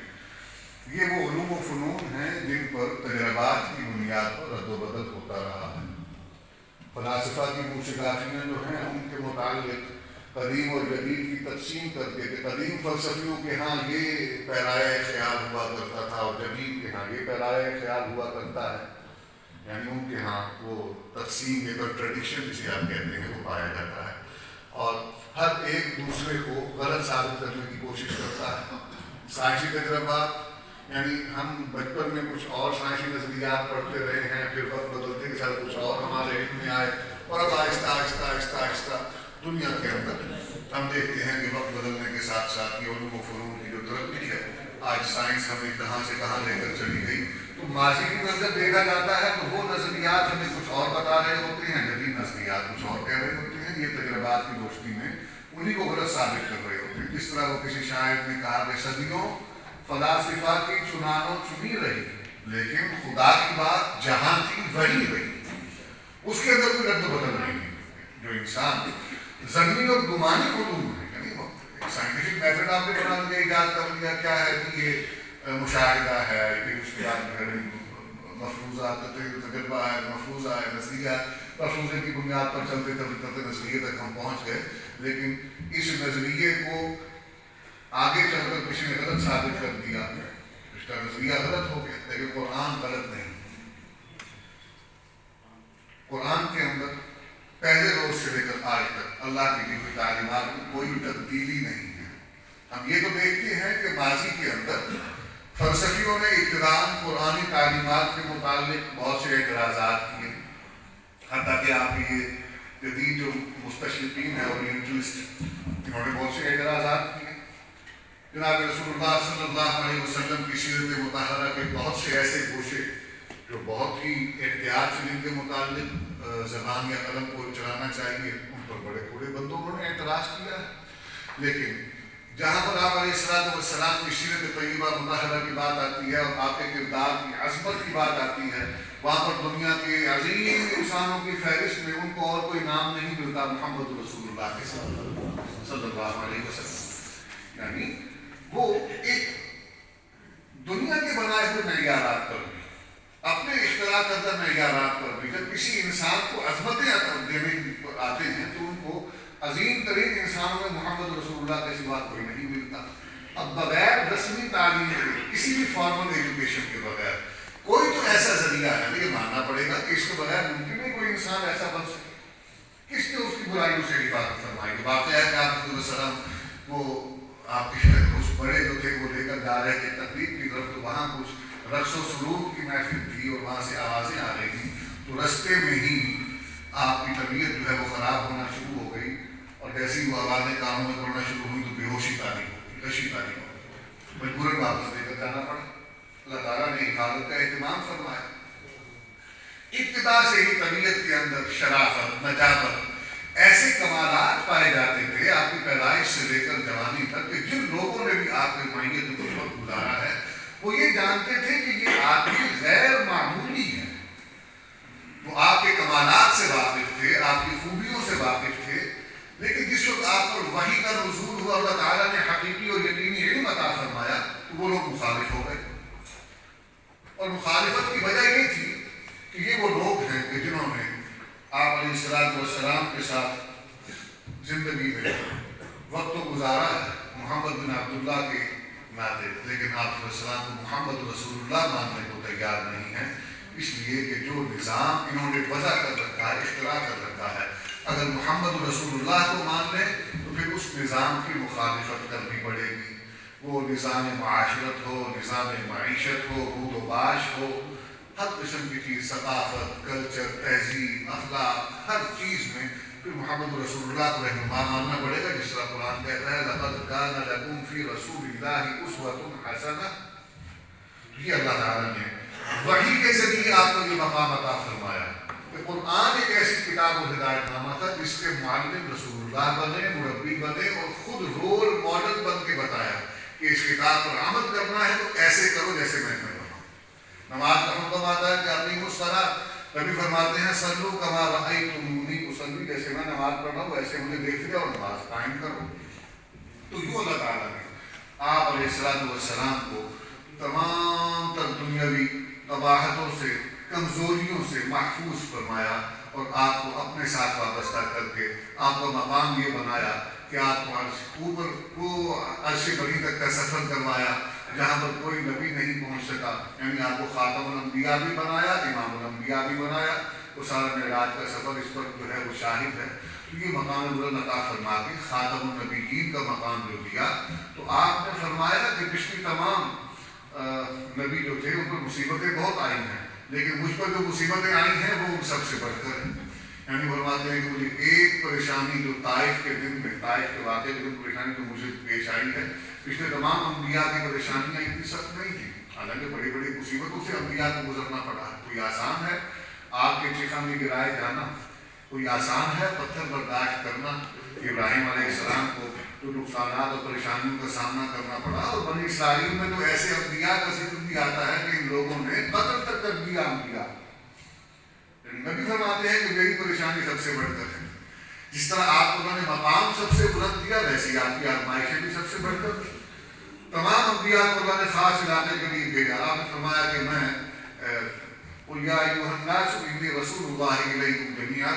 یہ وہ علوم و فنون ہیں جن پر تجربات کی بنیاد پر رد و بدل ہوتا رہا ہے۔ فلاسفہ کی موسیقافیاں جو ہیں ان کے متعلق قدیم اور جدید کی تقسیم کر کے کہ قدیم فلسفیوں کے ہاں یہ پیرائے خیال ہوا کرتا تھا اور جدید کے ہاں یہ پیرائے خیال ہوا کرتا ہے، یعنی ان کے ہاں وہ تقسیم ایک ٹریڈیشن جسے آپ کہتے ہیں وہ پایا جاتا ہے، اور ہر ایک دوسرے کو غلط ثابت کرنے کی کوشش کرتا ہے۔ سائنسی تجربات، یعنی ہم بچپن میں کچھ اور سائنسی نظریات پڑھتے رہے ہیں، پھر وقت بدلتے کے ساتھ کچھ اور ہمارے علم میں آئے، اور اب آہستہ آہستہ آہستہ آہستہ دنیا کے اندر ہم دیکھتے ہیں کہ وقت بدلنے کے ساتھ ساتھ یہ علوم و فنون کی جو ترقی ہے، آج سائنس ہمیں کہاں سے کہاں لے کر چلی گئی، تو ماضی کی نظر دیکھا جاتا ہے تو وہ نظریات ہمیں کچھ اور بتا رہے ہوتے ہیں، جدید نظریات کچھ اور کہہ رہے ہوتے ہیں، یہ تجربات کی روشنی میں انہیں کو غلط ثابت کر رہے ہوتے ہیں۔ جس طرح وہ کسی شاعر نے کہا کہ صدیوں فلاسفہ کی چنانوں چنی رہی، لیکن خدا کی بات جہاں تھی وہی رہی، اس کے اندر کوئی رد و بدل نہیں ہے۔ جو انسان ضمنی اور گمانی علوم ہے، یعنی سائنٹیفک میتھڈ آپ نے بنا لیا، ایجاد کر لیا، کیا ہے کہ یہ مشاہدہ ہے، پھر اس کے بعد مفروضہ تجربہ ہے، مفروضہ ہے، نظریہ، مفروضے کی بنیاد پر چلتے چلتے نظریے تک ہم پہنچ گئے، لیکن اس نظریے کو آگے چل کر کسی نے غلط ثابت کر دیا، اس کا نظریہ غلط ہو گیا، لیکن قرآن غلط نہیں۔ قرآن کے اندر پہلے روز سے لے کر آج تک اللہ کی دی ہوئی تعلیمات میں کوئی تبدیلی نہیں ہے۔ ہم یہ تو دیکھتے ہیں کہ ماضی کے اندر فلسفیوں نے ابتداءً قرآنی تعلیمات کے متعلق بہت سے اعتراضات کیے، حتیٰ کہ آپ یہ جدید جو مستشرقین ہیں اورینٹلسٹ، انہوں نے بہت سے اعتراضات کیے۔ جناب رسول اللہ صلی اللہ علیہ وسلم کی سیرت مطہرہ کے بہت سے ایسے گوشے جو بہت ہی احتیاط سے جن کے متعلق زبان یا قلم کو چلانا چاہیے، ان پر بڑے بڑے بندوں انہوں نے اعتراض کیا ہے، لیکن جہاں پر آپ علیہ السلام کی سیرت طیبہ مطہرہ کی بات آتی ہے اور آپ کے کردار کی عظمت کی بات آتی ہے، وہاں پر دنیا کے عظیم انسانوں کی فہرست میں ان کو اور کوئی نام نہیں ملتا محمد رسول اللہ کے صلی اللہ علیہ وسلم۔ یعنی وہ ایک دنیا کے بنائے ہوئے معیارات پر بھی، اپنے اختراع کردہ معیارات پر بھی، جب کسی انسان کو عظمتیں دینے پر آتے ہیں تو ان کو عظیم ترین انسانوں میں محمد رسول اللہ کے سوا کوئی نہیں ملتا۔ اب بغیر رسمی تعلیم کے، کسی بھی فارمل ایجوکیشن کے بغیر کوئی تو ایسا ذریعہ ہے، یہ ماننا پڑے گا کہ اس کے بغیر ممکن ہے کوئی انسان ایسا بن سکے، کس نے اس کی برائیوں سے حفاظت فرمائیے. واقعہ ہے کہ آپ علیہ السلام وہ آپ کے کچھ بڑے جو تھے وہ لے کر جا رہے تھے تقریب کی طرف, تو وہاں کچھ رقص و سرور کی محفل تھی اور وہاں سے آوازیں آ رہی تھیں. تو رستے میں ہی آپ کی طبیعت جو ہے وہ خراب ہونا شروع ہو گئی, اور جیسے ہی وہ آوازیں کانوں میں پڑنا شروع ہوئی تو بے ہوشی تاری ہو گئی, کشی تاری ہو گئی, مجبوراً واپس لے کر جانا پڑا. اللہ تعالیٰ نے حفاظت کا اہتمام فرمایا. ابتدا سے ہی طبیعت کے اندر شرافت, نجابت, ایسے کمالات پائے جاتے تھے آپ کی پیدائش سے لے کر جوانی تک کہ جن لوگوں نے بھی آپ کے معیت میں کچھ وقت گزارا ہے وہ یہ جانتے تھے کہ یہ آدمی غیر معمولی ہے. وہ آپ کے کمالات سے واقف تھے, آپ کی خوبیوں سے واقف تھے, لیکن جس وقت آپ پر وحی کا نزول ہوا, اللہ تعالیٰ نے حقیقی اور یقینی علم عطا فرمایا تو وہ لوگ مخالف ہو گئے. اور مخالفت کی وجہ یہ تھی کہ یہ وہ لوگ ہیں کہ جنہوں نے آپ علیہ السلام کے ساتھ زندگی میں وقت تو گزارا ہے محمد بن عبداللہ کے ناطے, لیکن آپ علیہ السلام کو محمد رسول اللہ ماننے کو تیار نہیں ہیں, اس لیے کہ جو نظام انہوں نے وضع کر رکھا ہے, اختراع کر رکھا ہے, اگر محمد رسول اللہ کو مان لیں تو پھر اس نظام کی مخالفت کرنی پڑے گی. وہ نظام معاشرت ہو, نظام معیشت ہو, بود و باش ہو, ہر قسم کی چیز, ثقافت, کلچر, تہذیب, اخلاق, ہر چیز میں پھر محمد رسول اللہ کو رہنما ماننا پڑے گا. جس طرح قرآن کہتا ہے لَقَدْ كَانَ لَكُمْ فِي رَسُولِ اللَّهِ أُسْوَةٌ حَسَنَةٌ. یہ اللہ تعالیٰ نے وحی کے ذریعے آپ کو یہ مقام عطا فرمایا کہ قرآن ایک ایسی کتاب و ہدایت نامہ تھا جس کے معلم رسول اللہ بنے, مربی بنے, اور خود رول ماڈل بن کے بتایا کہ اس کتاب پر عمل کرنا ہے تو ایسے کرو جیسے میں کر رہا ہوں. نماز کا حکم آتا ہے کہ اقیموا الصلاۃ, نبی فرماتے ہیں صلوا کما رأیتمونی اصلی, جیسے میں نماز پڑھ رہا ہوں ایسے مجھے دیکھ لیا اور نماز قائم کرو. تو یوں اللہ تعالیٰ نے آپ علیہ السلام کو تمام تر دنیاوی قباحتوں سے, کمزوریوں سے محفوظ فرمایا اور آپ کو اپنے ساتھ وابستہ کر کے آپ کا مقام یہ بنایا کہ آپ کو اوپر وہ عرش بری تک کا سفر کروایا جہاں پر کوئی نبی نہیں پہنچ سکا, یعنی آپ کو خاتم الانبیاء بھی بنایا, امام الانبیاء بھی بنایا. وہ سارا معراج کا سفر اس پر جو ہے وہ شاہد ہے. تو یہ مقام بلند عطا فرما کے خاتم النبیین کا مقام جو دیا, تو آپ نے فرمایا کہ پچھلی تمام نبی جو تھے ان پر مصیبتیں بہت آئی ہیں, لیکن مجھ پر جو مصیبتیں آئی ہیں وہ سب سے بڑھ کر ہیں. یعنی فرماتے ہیں کہ مجھے ایک پریشانی جو طائف کے دن میں, طائف کے واقعے کے دن پریشانی جو مجھے پیش آئی ہے, پچھلے تمام انبیاء کی پریشانیاں اتنی سخت نہیں تھیں. حالانکہ بڑی بڑی مصیبتوں سے انبیاء کو گزرنا پڑا. کوئی آسان ہے آپ کے چیخا میں گرائے جانا, کوئی آسان ہے پتھر برداشت کرنا. ابراہیم علیہ السلام کو جو نقصانات اور پریشانیوں کا سامنا کرنا پڑا, اور بنی اسرائیل میں تو ایسے انبیاء کا ذکر بھی آتا ہے کہ ان لوگوں نے قتل تک کر دیا انبیاء. نبی فرماتے ہیں کہ میری پریشانی سب سے بڑھ کر ہے. جس طرح آپ کو نے مقام سب سے بلند دیا, ویسے ہی آپ کی آزمائشیں بھی سب سے بڑھ کر. تمام انبیاء کو اللہ نے خاص علاقے کے لیے بھیجا. آپ نے فرمایا کہ میں قُلْ يَا أَيُّهَا النَّاسُ إِنِّي رَسُولُ اللَّهِ إِلَيْكُمْ جَمِيعًا,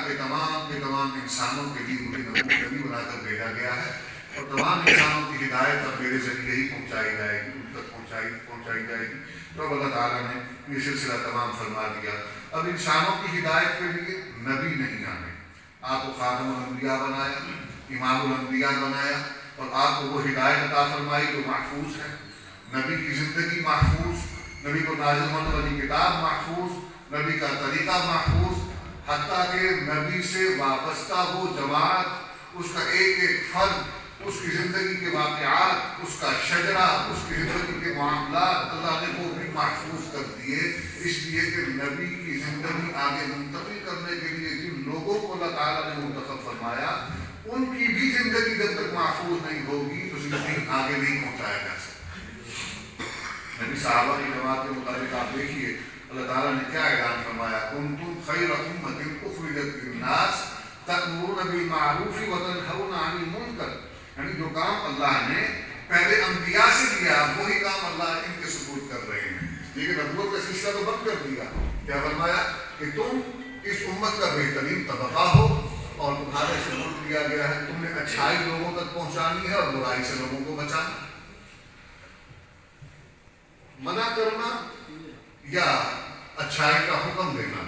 کہ تمام انسانوں کے لیے مجھے نبی بنا کر بھیجا گیا ہے, اور تمام انسانوں کی ہدایت اب میرے ذریعے ہی پہنچائی جائے گی, ان تک پہنچائی جائے گی. تو اللہ تعالیٰ نے یہ سلسلہ تمام فرما دیا. اب انسانوں کی ہدایت کے لیے نبی نہیں آنے, آپ کو خاتم الانبیاء بنایا, امام الانبیاء بنایا, اور آپ کو وہ ہدایت عطا فرمائی جو محفوظ ہے. نبی کی زندگی محفوظ, نبی کو نازل ہونے والی کتاب محفوظ, نبی کا طریقہ محفوظ, حتیٰ کہ نبی سے وابستہ وہ جماعت, اس کا ایک ایک فرد, اس کی زندگی کے واقعات, اس کا شجرہ, اس کی زندگی کے معاملات اللہ نے وہ بھی محفوظ کر دیے. اس لیے کہ نبی کی زندگی آگے منتقل کرنے کے لیے جن لوگوں کو اللہ تعالیٰ نے منتخب فرمایا, ان کی بھی زندگی جب تک محفوظ نہیں ہوگی تو زندگی آگے نہیں پہنچایا جا سکتا. نبی صحابہ کی جماعت کے مطابق آپ دیکھیے اللہ تعالیٰ نے کیا اعلان فرمایا, کنتم خیر امۃ اخرجت للناس تأمرون بالمعروف وتنہون عن المنکر. یعنی جو کام اللہ نے پہلے انبیاء سے دیا وہی کام اللہ ان کے سپرد کر رہے ہیں. لیکن نبوت کا سلسلہ تو بند کر دیا. کیا فرمایا کہ تم اس امت کا بہترین طبقہ ہو, اور تمہارے سپرد کیا گیا ہے تم نے اچھائی لوگوں تک پہنچانی ہے اور برائی سے لوگوں کو بچانا. منع کرنا یا اچھائی کا حکم دینا,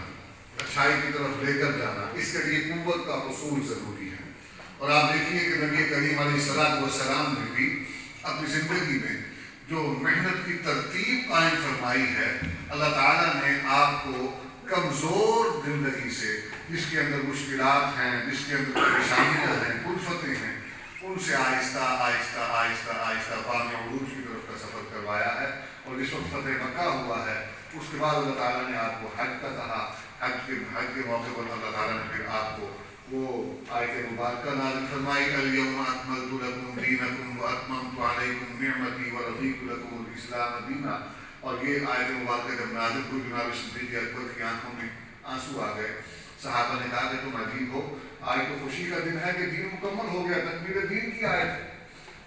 اچھائی کی طرف لے کر جانا، اس کے لیے قوت کا حصول ضروری ہے۔ اور آپ دیکھیے کہ نبی کریم علیہ الصلوۃ والسلام نے بھی اپنی زندگی میں جو محنت کی ترتیب قائم فرمائی ہے، اللہ تعالیٰ نے آپ کو کمزور زندگی سے، جس کے اندر مشکلات ہیں، جس کے اندر پریشانیاں ہیں، الفتیں ہیں، ان سے آہستہ آہستہ آہستہ آہستہ پانے عروج کی طرف کا سفر کروایا ہے۔ اور جس وقت فتح مکہ ہوا ہے، اس کے بعد اللہ تعالیٰ نے آپ کو حج کا کہا۔ حج کے موقع پر اللہ تعالیٰ نے پھر آپ کو وہ آیت مبارکہ نازل فرمائی، الیوم اکملت لکم دینکم واتممت علیکم نعمتی ورضیت لکم الاسلام دینا۔ اور یہ آیت مبارکہ جب نازل ہوئی، جناب صدیق اکبر کی آنکھوں میں آنسو آ گئے۔ صحابہ نے کہا کہ تم عجیب ہو، آج تو خوشی کا دن ہے کہ دین مکمل ہو گیا، تکمیل دین کی آیت ہے۔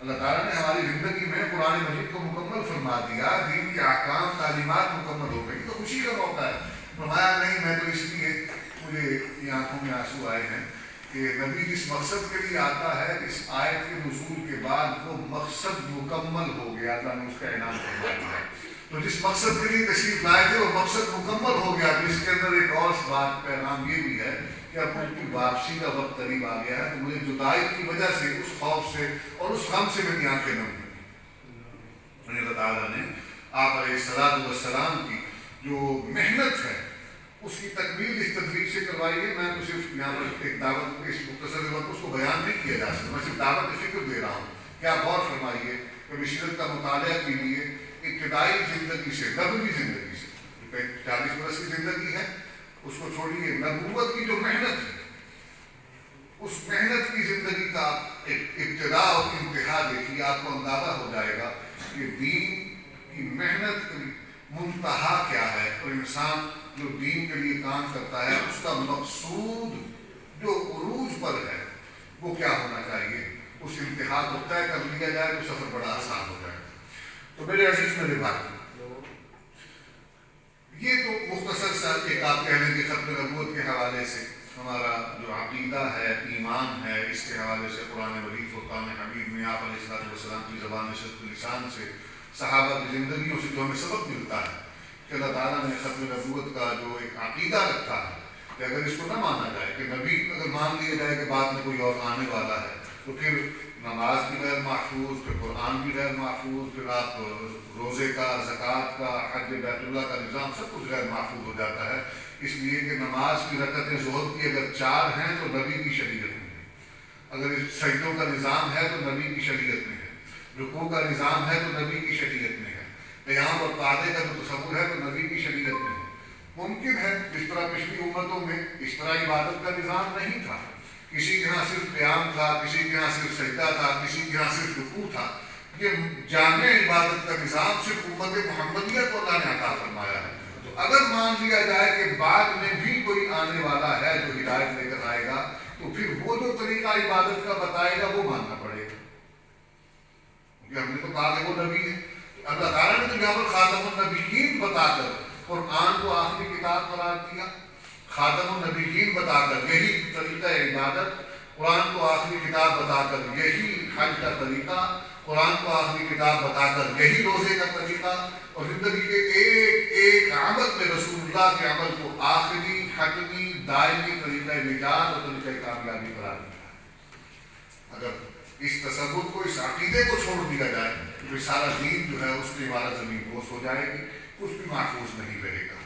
اللہ تعالیٰ نے ہماری زندگی میں قرآن مجید کو مکمل فرما دیا، دین کے احکام تعلیمات مکمل ہو گئی، تو خوشی کا موقع ہے۔ فرمایا نہیں، میں تو اس لیے مجھے یہ آنکھوں میں آنسو آئے ہیں کہ نبی جس مقصد کے لیے آتا ہے، اس آیت کے نزول کے بعد وہ مقصد مکمل ہو گیا، اللہ نے اس کا اعلان فرما دیا۔ تو جس مقصد کے لیے تشریف لائے تھے وہ مقصد مکمل ہو گیا۔ تو اس کے اندر ایک اور بات پیغام یہ بھی ہے کہ اب ان کی واپسی کا وقت قریب آ گیا ہے، تو مجھے جدائی کی وجہ سے، اس خوف سے اور اس غم سے میری آنکھیں نم ہوئی۔ اللہ تعالیٰ نے آپ علیہ الصلوۃ والسلام کی جو محنت ہے اس کی تکمیل اس تدریج سے کروائی ہے۔ میں تو صرف یہاں پر ایک دعوت، اس مختصر وقت اس کو بیان نہیں کیا جا سکتا، میں صرف دعوت فکر دے رہا ہوں کہ آپ غور فرمائیے کہ سیرت کا مطالعہ کیجیے ابتدائی زندگی سے، نبوی زندگی سے، 40 برس کی زندگی ہے، اس کو چھوڑیے، نبوت کی جو محنت ہے، اس محنت کی زندگی کا ابتدا اور انتہا دیکھیے، آپ کو اندازہ ہو جائے گا کہ دین کی محنت کی منتہا کیا ہے، اور انسان جو دین کے لیے کام کرتا ہے اس کا مقصود جو عروج پر ہے وہ کیا ہونا چاہیے، اس انتہا کو طے کر لیا جائے تو سفر بڑا آسان ہو جائے۔ تو میرے عزیز میرے بھائی، یہ تو مختصر سا ایک آپ کہہ لیں کہ ختم نبوت کے حوالے سے ہمارا جو عقیدہ ہے، ایمان ہے، اس کے حوالے سے قرآن مجید فرقان حمید میں آپ علیہ الصلوۃ والسلام کی زبان صدق لسان سے، صحابہ کی زندگیوں سے جو ہمیں سبق ملتا ہے کہ اللہ تعالیٰ نے ختم نبوت کا جو ایک عقیدہ رکھا ہے کہ اگر اس کو نہ مانا جائے، کہ نبی اگر مان لیا جائے کہ بعد میں کوئی اور آنے والا ہے، تو پھر نماز بھی غیر محفوظ، پھر قرآن بھی غیر محفوظ، پھر آپ روزے کا، زکوٰۃ کا، حج بیت اللہ کا نظام سب کچھ غیر محفوظ ہو جاتا ہے۔ اس لیے کہ نماز کی رکعتیں ظہر کی اگر 4 ہیں تو نبی کی شریعت میں ہے، اگر سجدوں کا نظام ہے تو نبی کی شریعت میں ہے، رکوع کا نظام ہے تو نبی کی شریعت میں ہے، قیام اور قعدے کا جو تصور ہے تو نبی کی شریعت میں ہے۔ ممکن ہے جس طرح پچھلی امتوں میں اس طرح عبادت کا نظام نہیں تھا، کسی کے ہاں صرف قیام تھا، کسی کے ہاں صرف سجدہ تھا، کسی کے ہاں صرف رکوع تھا، یہ جامع عبادت کا نظام صرف امت محمدیہ کو اللہ نے عطا فرمایا ہے۔ تو اگر مان لیا جائے کہ بعد میں بھی کوئی آنے والا ہے جو ہدایت لے کر آئے گا، تو پھر وہ جو طریقہ عبادت کا بتائے گا وہ ماننا پڑے گا، کیونکہ ہم نے تو کہا کہ وہ نبی ہے۔ اللہ تعالیٰ نے تو یہاں پر خاتم النبیین بتا کر قرآن کو آخری کتاب قرار دیا، خاتم النبیین بتا کر یہی طریقہ عبادت، قرآن کو آخری کتاب بتا کر یہی حج کا طریقہ، قرآن کو آخری کتاب بتا کر یہی روزے کا طریقہ، اور زندگی کے ایک ایک عمل میں رسول اللہ کے عمل کو آخری حتمی دائمی طریقہ نجات اور طریقہ کامیابی قرار دیا۔ اگر اس تصور کو، اس عقیدے کو چھوڑ دیا جائے تو سارا دین جو ہے اس کی عبارت زمین بوس ہو جائے گی، کچھ بھی محفوظ نہیں رہے گا۔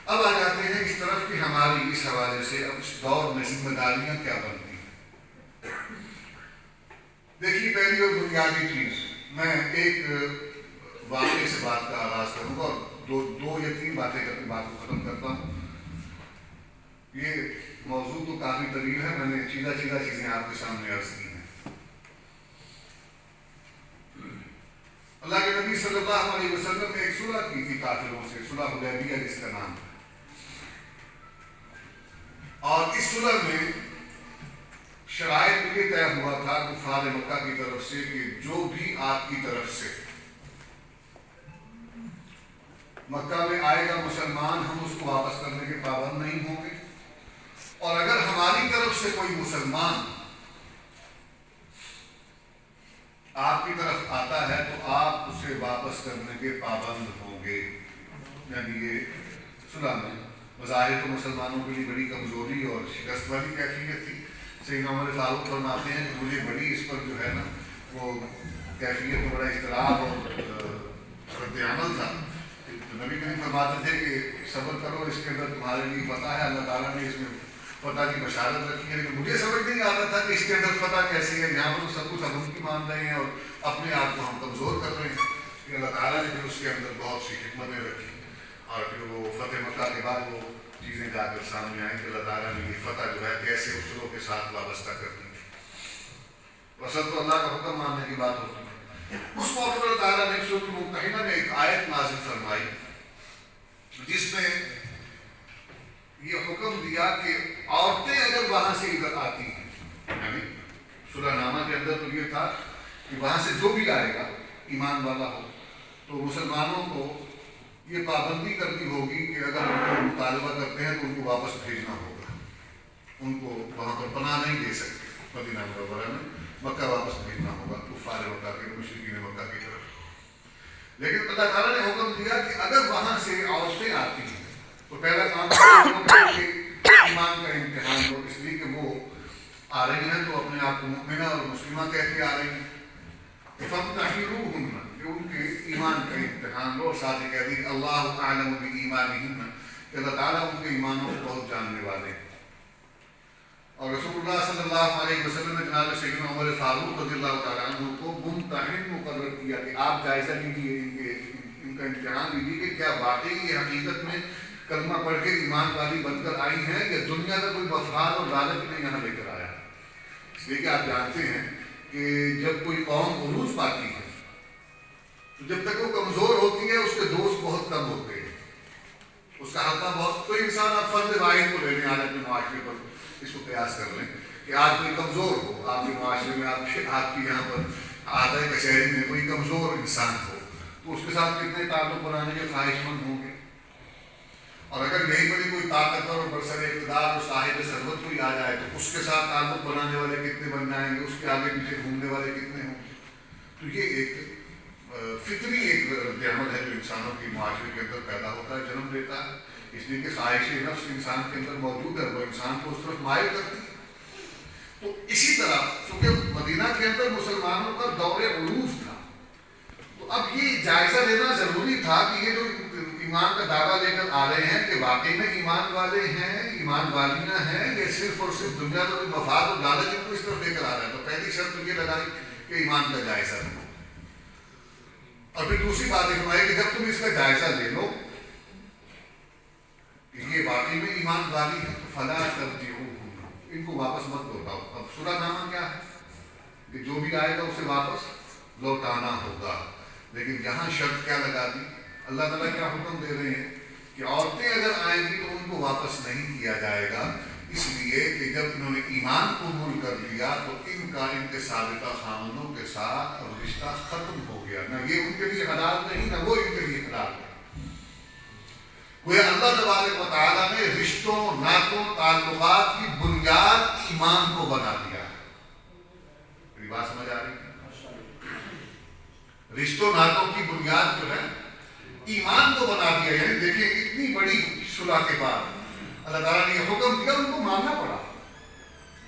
اب آ جاتے ہیں اس طرف کہ ہماری اس حوالے سے اب اس دور میں ذمہ داریاں کیا بنتی ہیں۔ دیکھیے، پہلی اور بنیادی چیز، میں ایک واقعے سے بات کا آغاز کروں گا اور دو یا تین باتیں کر کے بات کو ختم کرتا ہوں۔ یہ موضوع تو کافی طویل ہے، میں نے چیزیں آپ کے سامنے عرض کی ہیں۔ اللہ کے نبی صلی اللہ علیہ وسلم نے ایک صلح کی تھی کافروں سے، صلح حدیبیہ جس کا نام ہے، اور اس صلح میں شرائط یہ طے ہوا تھا کفار مکہ کی طرف سے کہ جو بھی آپ کی طرف سے مکہ میں آئے گا مسلمان، ہم اس کو واپس کرنے کے پابند نہیں ہوں گے، اور اگر ہماری طرف سے کوئی مسلمان آپ کی طرف آتا ہے تو آپ اسے واپس کرنے کے پابند ہوں گے۔ یعنی یہ صلح میں بظاہر تو مسلمانوں کے لیے بڑی کمزوری اور شکست والی کیفیت تھی. سیدنا عمر فاروق فرماتے ہیں کہ مجھے بڑی اس پر جو ہے نا وہ کیفیت میں بڑا اضطراب اور رد عمل تھا. نبی کریم فرماتے تھے کہ صبر کرو، اس کے اندر تمہارے لیے فتح ہے، اللہ تعالیٰ نے اس میں فتح کی بشارت رکھی ہے. لیکن مجھے سمجھ نہیں آتا تھا کہ اس کے اندر فتح کیسی ہے. یہاں پر تو سب کچھ ہم ان کی مان رہے ہیں اور اپنے آپ کو ہم کمزور کر رہے ہیں. کہ اللہ تعالیٰ نے پھر اس کے اندر بہت سی حکمتیں رکھی اور پھر وہ فتح مکہ کے بعد وہ چیزیں جا کر سامنے آئیں کہ اللہ تعالیٰ نے یہ فتح جو ہے کیسے اصولوں کے ساتھ وابستہ کر دی. اصل تو اللہ کا حکم ماننے کی بات ہوتی ہے. اس موقع پر اللہ تعالیٰ نے سورۃ الممتحنہ میں ایک آیت نازل فرمائی جس میں یہ حکم دیا کہ عورتیں اگر وہاں سے ادھر آتی ہیں، یعنی سورہ نامہ کے اندر تو یہ تھا کہ وہاں سے جو بھی آئے گا ایمان والا ہو تو مسلمانوں کو یہ پابندی کرنی ہوگی کہ اگر ان کو مطالبہ کرتے ہیں تو ان کو واپس بھیجنا ہوگا. ان کو وہاں پر پناہ نہیں دے سکتے. مدینہ منورہ میں مکہ واپس بھیجنا ہوگا کفار مکہ کے، مشرکین مکہ کی طرف. لیکن اللہ تعالیٰ نے حکم دیا کہ اگر وہاں سے عورتیں آتی ہیں تو پہلا کام کہ ایمان کا امتحان ہو، اس لیے کہ وہ آ رہی ہیں تو اپنے آپ کو مؤمنہ اور مسلمہ کہہ کے آ رہی ہیں. فَامْتَحِنُوهُنَّ کہ ان کے ایمان کا امتحان لو. ساتھ ہی کہہ دی اللہ اعلم بِایمانِهِنَّ کہ اللہ تعالیٰ ان کے ایمانوں کو بہت جاننے والے ہیں. اور رسول اللہ صلی اللہ علیہ وسلم نے جناب سیدنا عمر فاروق رضی اللہ تعالیٰ عنہ کو ممتحن مقرر کیا کہ آپ جائزہ لیجیے، ان کا امتحان لیجیے کہ کیا واقعی یہ حقیقت میں کلمہ پڑھ کے ایمان والی بن کر آئی ہیں یا دنیا کا کوئی مفاد اور لالچ انہیں یہاں لے کر آیا. اس لیے کہ آپ جانتے ہیں کہ جب کوئی قوم عروج پاتی ہے تو جب تک وہ کمزور ہوتی ہے اس کے دوست بہت کم ہوتے ہیں، اس کا حلقہ بہت. کوئی انسان آپ فرد واحد کو لے لیں، آج اپنے معاشرے پر اس کو قیاس کر لیں کہ آج کوئی کمزور ہو آپ کے معاشرے میں، آپ کی یہاں پر آدھے کچہری میں کوئی کمزور انسان ہو تو اس کے ساتھ کتنے تعلق بنانے کے خواہش مند ہوں گے. اور اگر یہی بڑی کوئی طاقتور اور برسر اقتدار اور صاحب ثروت کوئی آ جائے تو اس کے ساتھ تعلق بنانے والے کتنے بن جائیں گے، اس کے آگے پیچھے گھومنے والے کتنے ہوں گے. تو یہ ایک فطری ایک رد عمل ہے جو انسانوں کی معاشرے کے اندر پیدا ہوتا ہے، جنم لیتا ہے. اس لیے کہ خواہش نفس انسان کے اندر موجود ہے، وہ انسان کو اس طرف مائل کرتی ہے. تو اسی طرح چونکہ مدینہ کے اندر مسلمانوں کا دور عروج تھا تو اب یہ جائزہ لینا ضروری تھا کہ یہ جو ایمان کا دعویٰ لے کر آ رہے ہیں کہ واقعی میں ایمان والے ہیں، ایمان والیاں ہیں، یہ صرف اور صرف دنیا کا کوئی مفاد اور لالچ ان کو اس طرف لے کر آ رہا ہے. تو پہلی شرط تو یہ لگائی کہ ایمان کا جائزہ لو. اور پھر دوسری بات یہ فرمائی کہ جب تم اس کا جائزہ لے لو کہ یہ واقعی میں ایمان والی ہے تو فلا ترجعوہن، ان کو واپس مت لوٹاؤ. اب سورہ نامہ کیا ہے کہ جو بھی آئے گا اسے واپس لوٹانا ہوگا. لیکن یہاں شرط کیا لگا دی؟ اللہ تعالیٰ کیا حکم دے رہے ہیں کہ عورتیں اگر آئیں گی تو ان کو واپس نہیں کیا جائے گا، اس لیے کہ جب انہوں نے ایمان قبول کر لیا تو ان کا ان کے سابقہ خاندانوں کے ساتھ اور رشتہ ختم ہو گیا. نہ یہ ان کے لیے حلال نہیں، نہ وہ ان کے لیے حلال ہے. گویا اللہ تبارک و تعالیٰ نے رشتوں، ناطوں، تعلقات کی بنیاد ایمان کو بنا دیا ہے. میری بات سمجھ آ رہی ہے؟ رشتوں ناطوں کی بنیاد جو ہے ایمان کو بنا دیا. یعنی دیکھیں اتنی بڑی صلح کے بعد اللہ تعالیٰ نے یہ حکم دیا، ان کو ماننا پڑا.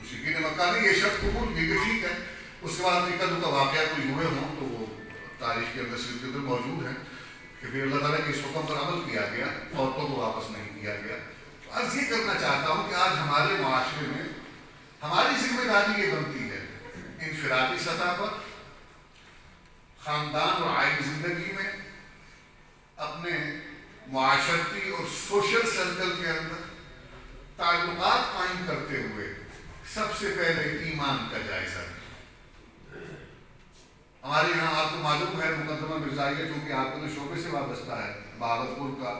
مشرکین مکہ نے یہ شرط قبول کی کہ ٹھیک ہے. اس کے بعد ایک کا واقعہ کوئی ہوئے ہوں تو وہ تاریخ کے اندر سیرت کے اندر موجود ہیں کہ پھر اللہ تعالیٰ کے اس حکم پر عمل کیا گیا، عورتوں کو واپس نہیں کیا گیا. تو عرض یہ کرنا چاہتا ہوں کہ آج ہمارے معاشرے میں ہماری ذمہ داری یہ بنتی ہے انفرادی سطح پر، خاندان اور آئلی زندگی میں، اپنے معاشرتی اور سوشل سرکل کے اندر تعلقات قائم کرتے ہوئے سب سے پہلے ایمان کا جائزہ. ہمارے یہاں آپ کو معلوم ہے مقدمہ مرزائیہ چونکہ آپ کے شعبے سے وابستہ ہے، بہاولپور کا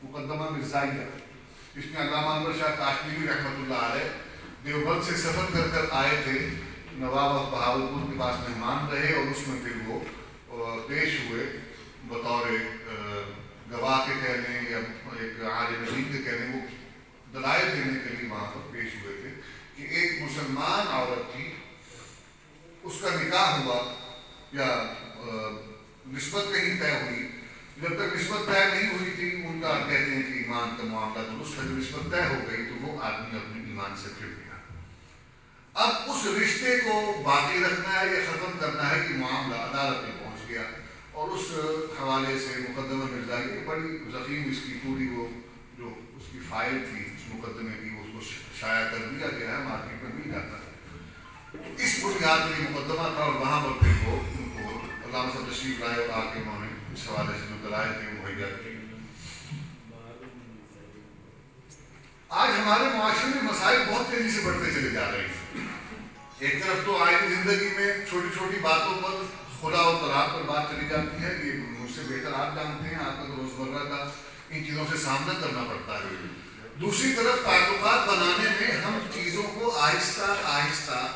مقدمہ مرزائیہ، اس میں علامہ انور شاہ کاشمیری رحمۃ اللہ علیہ دیوبند سے سفر کر کر آئے تھے، نواب آف بہاولپور کے پاس مہمان رہے اور اس میں پھر وہ پیش ہوئے بطور گواہ کے کہہ لیں یا ایک عالم دین کے کہہ لیں. وہ دلائل دینے کے لیے وہاں پر پیش ہوئے تھے کہ ایک مسلمان عورت تھی، اس کا نکاح ہوا یا نسبت کہیں طے ہوئی، جب تک نسبت طے نہیں ہوئی تھی ان کا کہتے ہیں کہ ایمان کا معاملہ درست ہے، جب نسبت طے ہو گئی تو وہ آدمی اپنے ایمان سے پھر گیا۔ اب اس رشتے کو باقی رکھنا ہے یا ختم کرنا ہے کہ معاملہ عدالت میں پہنچ گیا، اور اس حوالے سے مقدمہ مرزائی بڑی ضخیم اس کی پوری وہ جو اس کی فائل تھی اس مقدمے کی اس کو شائع کر دیا گیا ہے، مارکیٹ میں مل جاتا ہے۔ اس بنیاد میں مقدمہ تھا، اور وہاں پر پھر وہ ان کو علامہ صاحب تشریف لائے اور آ کے انہوں نے اس حوالے سے جو دلائل تھے مہیا کیے۔ آج ہمارے معاشرے میں مسائل بہت تیزی سے بڑھتے چلے جا رہے ہیں۔ ایک طرف تو آئینی زندگی میں چھوٹی چھوٹی باتوں پر خدا اور طلاق پر بات چلی جاتی ہے، یہ مجھ سے بہتر آپ جانتے ہیں، آپ کو روزمرہ کا ان چیزوں سے سامنا کرنا پڑتا ہے۔ دوسری طرف تعلقات بنانے میں ہم چیزوں کو آہستہ آہستہ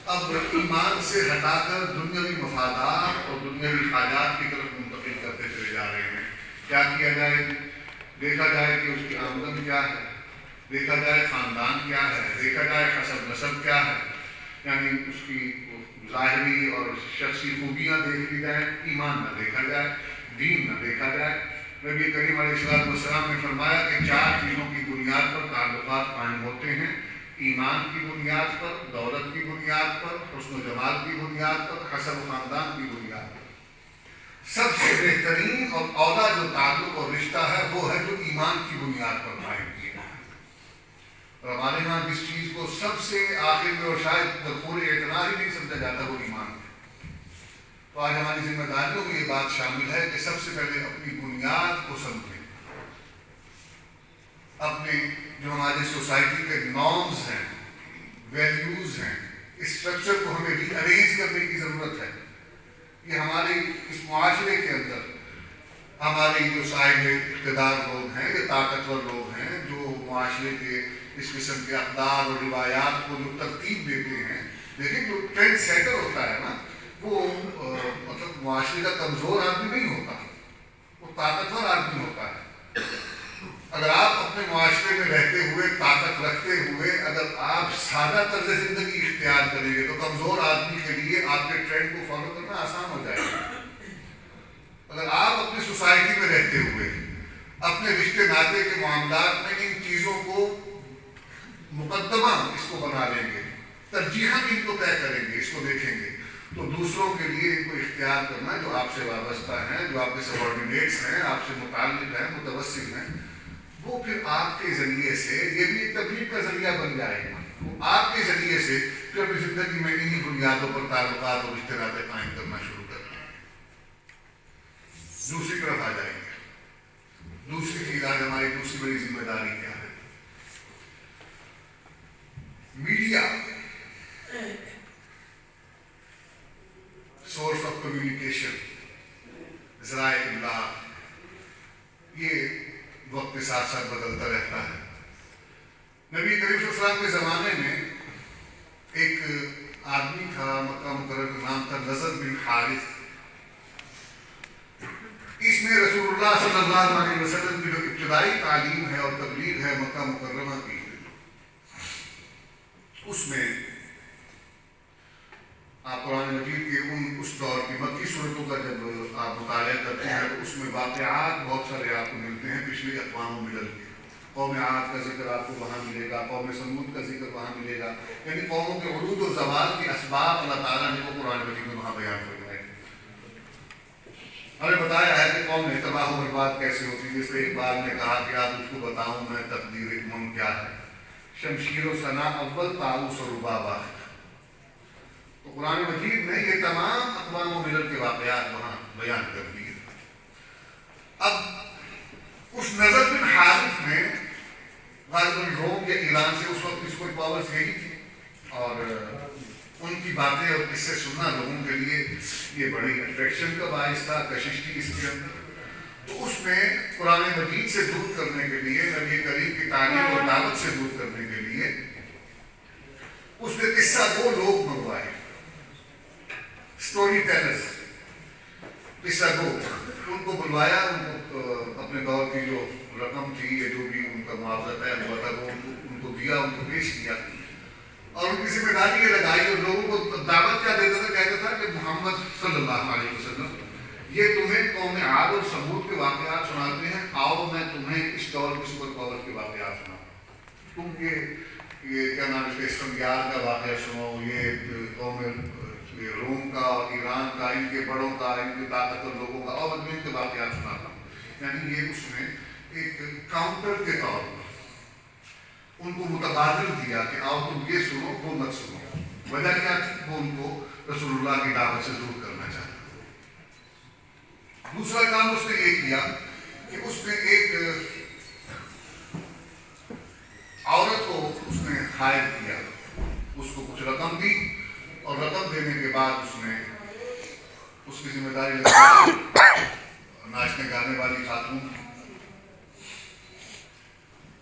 اب ایمان سے ہٹا کر دنیاوی مفادات اور دنیاوی حاجات کی طرف منتقل کرتے چلے جا رہے ہیں۔ کیا کیا جائے؟ دیکھا جائے کہ اس کی آمدن کیا ہے، دیکھا جائے خاندان کیا ہے، دیکھا جائے حسب نسب کیا ہے، یعنی اس کی ظاہری اور شخصی خوبیاں دیکھ لی جائیں، ایمان نہ دیکھا جائے، دین نہ دیکھا جائے۔ نبی کریم علیہ السلام نے فرمایا کہ 4 چیزوں کی بنیاد پر تعلقات قائم ہوتے ہیں: ایمان کی بنیاد پر، دولت کی بنیاد پر، حسن و جمال کی بنیاد پر، حسب و خاندان کی بنیاد پر۔ سب سے بہترین اور اولیٰ جو تعلق اور رشتہ ہے وہ ہے جو ایمان کی بنیاد پر قائم کیا ہے۔ اور ہمارے یہاں جس چیز کو سب سے آخر میں اور شاید پورے اعتنا ہی نہیں سمجھا جاتا وہ ایمان ہے۔ تو آج ہماری ذمہ داریوں میں یہ بات شامل ہے کہ سب سے پہلے اپنی بنیاد کو سمجھیں، اپنے جو ہماری سوسائٹی کے نارمز ہیں، ویلیوز ہیں، اسٹرکچر کو ہمیں ری ارینج کرنے کی ضرورت ہے۔ یہ ہمارے اس معاشرے کے اندر ہماری جو صاحب اقتدار لوگ ہیں یا طاقتور لوگ ہیں جو معاشرے کے اس قسم کے اقدار اور روایات کو جو ترتیب دیتے ہیں، لیکن جو ٹرینڈ سیٹر ہوتا ہے نا وہ مطلب معاشرے کا کمزور آدمی نہیں ہوتا، وہ طاقتور آدمی ہوتا ہے۔ اگر آپ اپنے معاشرے میں رہتے ہوئے طاقت رکھتے ہوئے اگر آپ سادہ طرز زندگی اختیار کریں گے تو کمزور آدمی کے لیے آپ کے ٹرینڈ کو فالو کرنا آسان ہو جائے گا۔ اگر آپ اپنی سوسائٹی میں رہتے ہوئے اپنے رشتے ناطے کے معاملات میں ان چیزوں کو مقدمہ اس کو بنا لیں گے، ترجیحاً ان کو طے کریں گے، اس کو دیکھیں گے، تو دوسروں کے لیے ان کو اختیار کرنا جو آپ سے وابستہ ہیں، جو آپ کے سبارڈینیٹس ہیں، آپ سے متعلق ہیں، متوسل ہیں، وہ پھر آپ کے ذریعے سے یہ بھی ایک تبلیغ کا ذریعہ بن جائے گا۔ وہ آپ کے ذریعے سے پھر اپنی زندگی میں انہی بنیادوں پر تعلقات اور رشتے ناطے قائم کرنا شروع کر دیں۔ دوسری طرف آ جائیں گے، دوسری چیز آج ہماری دوسری بڑی ذمہ داری کیا ہے؟ میڈیا سورس آف کمیونیکیشن، ذرائع ابلاغ، یہ وقت کے ساتھ ساتھ بدلتا رہتا ہے۔ نبی کریم صلی اللہ علیہ وسلم کے زمانے میں ایک آدمی تھا، مکہ مکرمہ کا نام تھا نضر بن حارث۔ اس نے رسول اللہ صلی اللہ علیہ وسلم کی جو ابتدائی تعلیم ہے اور تبلیغ ہے مکہ مکرمہ کی، اس میں آپ قرآن مجید کے اس دور کی مکی صورتوں کا جب آپ مطالعہ کرتے ہیں تو اس میں واقعات بہت سارے آپ کو ملتے ہیں پچھلی اقوام و ملل کے۔ قوم عاد کا ذکر آپ کو وہاں ملے گا، قوم سمود کا ذکر وہاں ملے گا، یعنی قوموں کے عروج و زوال کے اسباب اللہ تعالیٰ نے وہ قرآن مجید میں وہاں بیان فرمائے۔ ہمیں بتایا ہے کہ قوم میں تباہ و برباد کیسے ہوتی ہے، جس سے اقبال نے کہا کہ آپ اس کو بتاؤں میں تقدیر امم کیا ہے، شمشیر و ثنا اول طاؤس و رباب آخر۔ تو قرآن مجید نے یہ تمام اقوام و ملل کے واقعات وہاں بیان کر دیے۔ اب اس نضر بن حارث نے غالباً روم یا ایران سے اس وقت اس کو پاورز یہی تھی، اور ان کی باتیں اور قصے سننا لوگوں کے لیے یہ بڑی اٹریکشن کا باعث تھا، کشش تھی اس کے اندر۔ تو اس میں قرآن مجید سے دور کرنے کے لیے، نبی کریم کی تعلیم اور دعوت سے دور کرنے کے لیے اس نے قصہ دو لوگ منگوائے، اسٹوری ٹیلرز، قصہ گو، ان کو بلوایا، ان کو اپنے دور کی جو رقم تھی یا جو بھی ان کا معاوضہ طے ہوا تھا وہ ان کو دیا، ان کو پیش کیا، اور ان کی ذمہ داری یہ لگائی اور لوگوں کو دعوت کیا دیتا تھا، کہتا تھا کہ محمد صلی اللہ علیہ وسلم یہ تمہیں قوم عاد اور ثمود کے واقعات سناتے ہیں، آؤ میں تمہیں اس دور کے سپر پاور کے واقعات سناؤں، تم یہ کیا نام ہے اسفندیار کا واقعہ سنو، یہ قوم روم کا، ایران کا، ان کے بڑوں کا، ان کے طاقتور لوگوں کا، اور میں ان کے واقعات سناتا ہوں. یعنی یہ اس نے ایک کاؤنٹر کے طور پر ان کو متبادل دیا کہ آؤ تم یہ سنو وہ مت سنو. وجہ کیا تھی؟ وہ ان کو رسول اللہ کی دعوت سے دور کرنا چاہتا. دوسرا کام اس نے یہ کیا کہ اس نے ایک عورت کو اس نے ہائر کیا، اس کو کچھ رقم دی، اور رقم دینے کے بعد اس نے اس کی ذمہ داری لگائی، ناچنے گانے والی خاتون،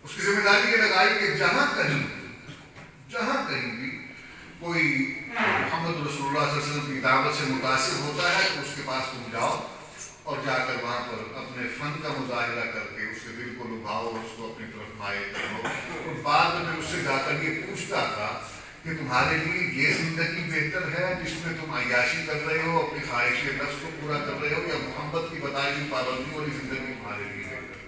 اس کی ذمہ داری یہ لگائی کہ جہاں کہیں بھی کوئی محمد رسول اللہ صلی اللہ علیہ وسلم کی دعوت سے متاثر ہوتا ہے تو اس کے پاس تم جاؤ اور جا کر وہاں پر اپنے فن کا مظاہرہ کر کے اس کے دل کو لبھاؤ اور اس کو اپنی طرف مائل کرو. اور بعد میں اس سے جا کر یہ پوچھتا تھا کہ تمہارے لیے یہ زندگی بہتر ہے جس میں تم عیاشی کر رہے ہو، اپنی خواہش نفس کو پورا کر رہے ہو، یا محبت کی بتائی ہوئی پابندی والی زندگی تمہارے لیے بہتر ہے.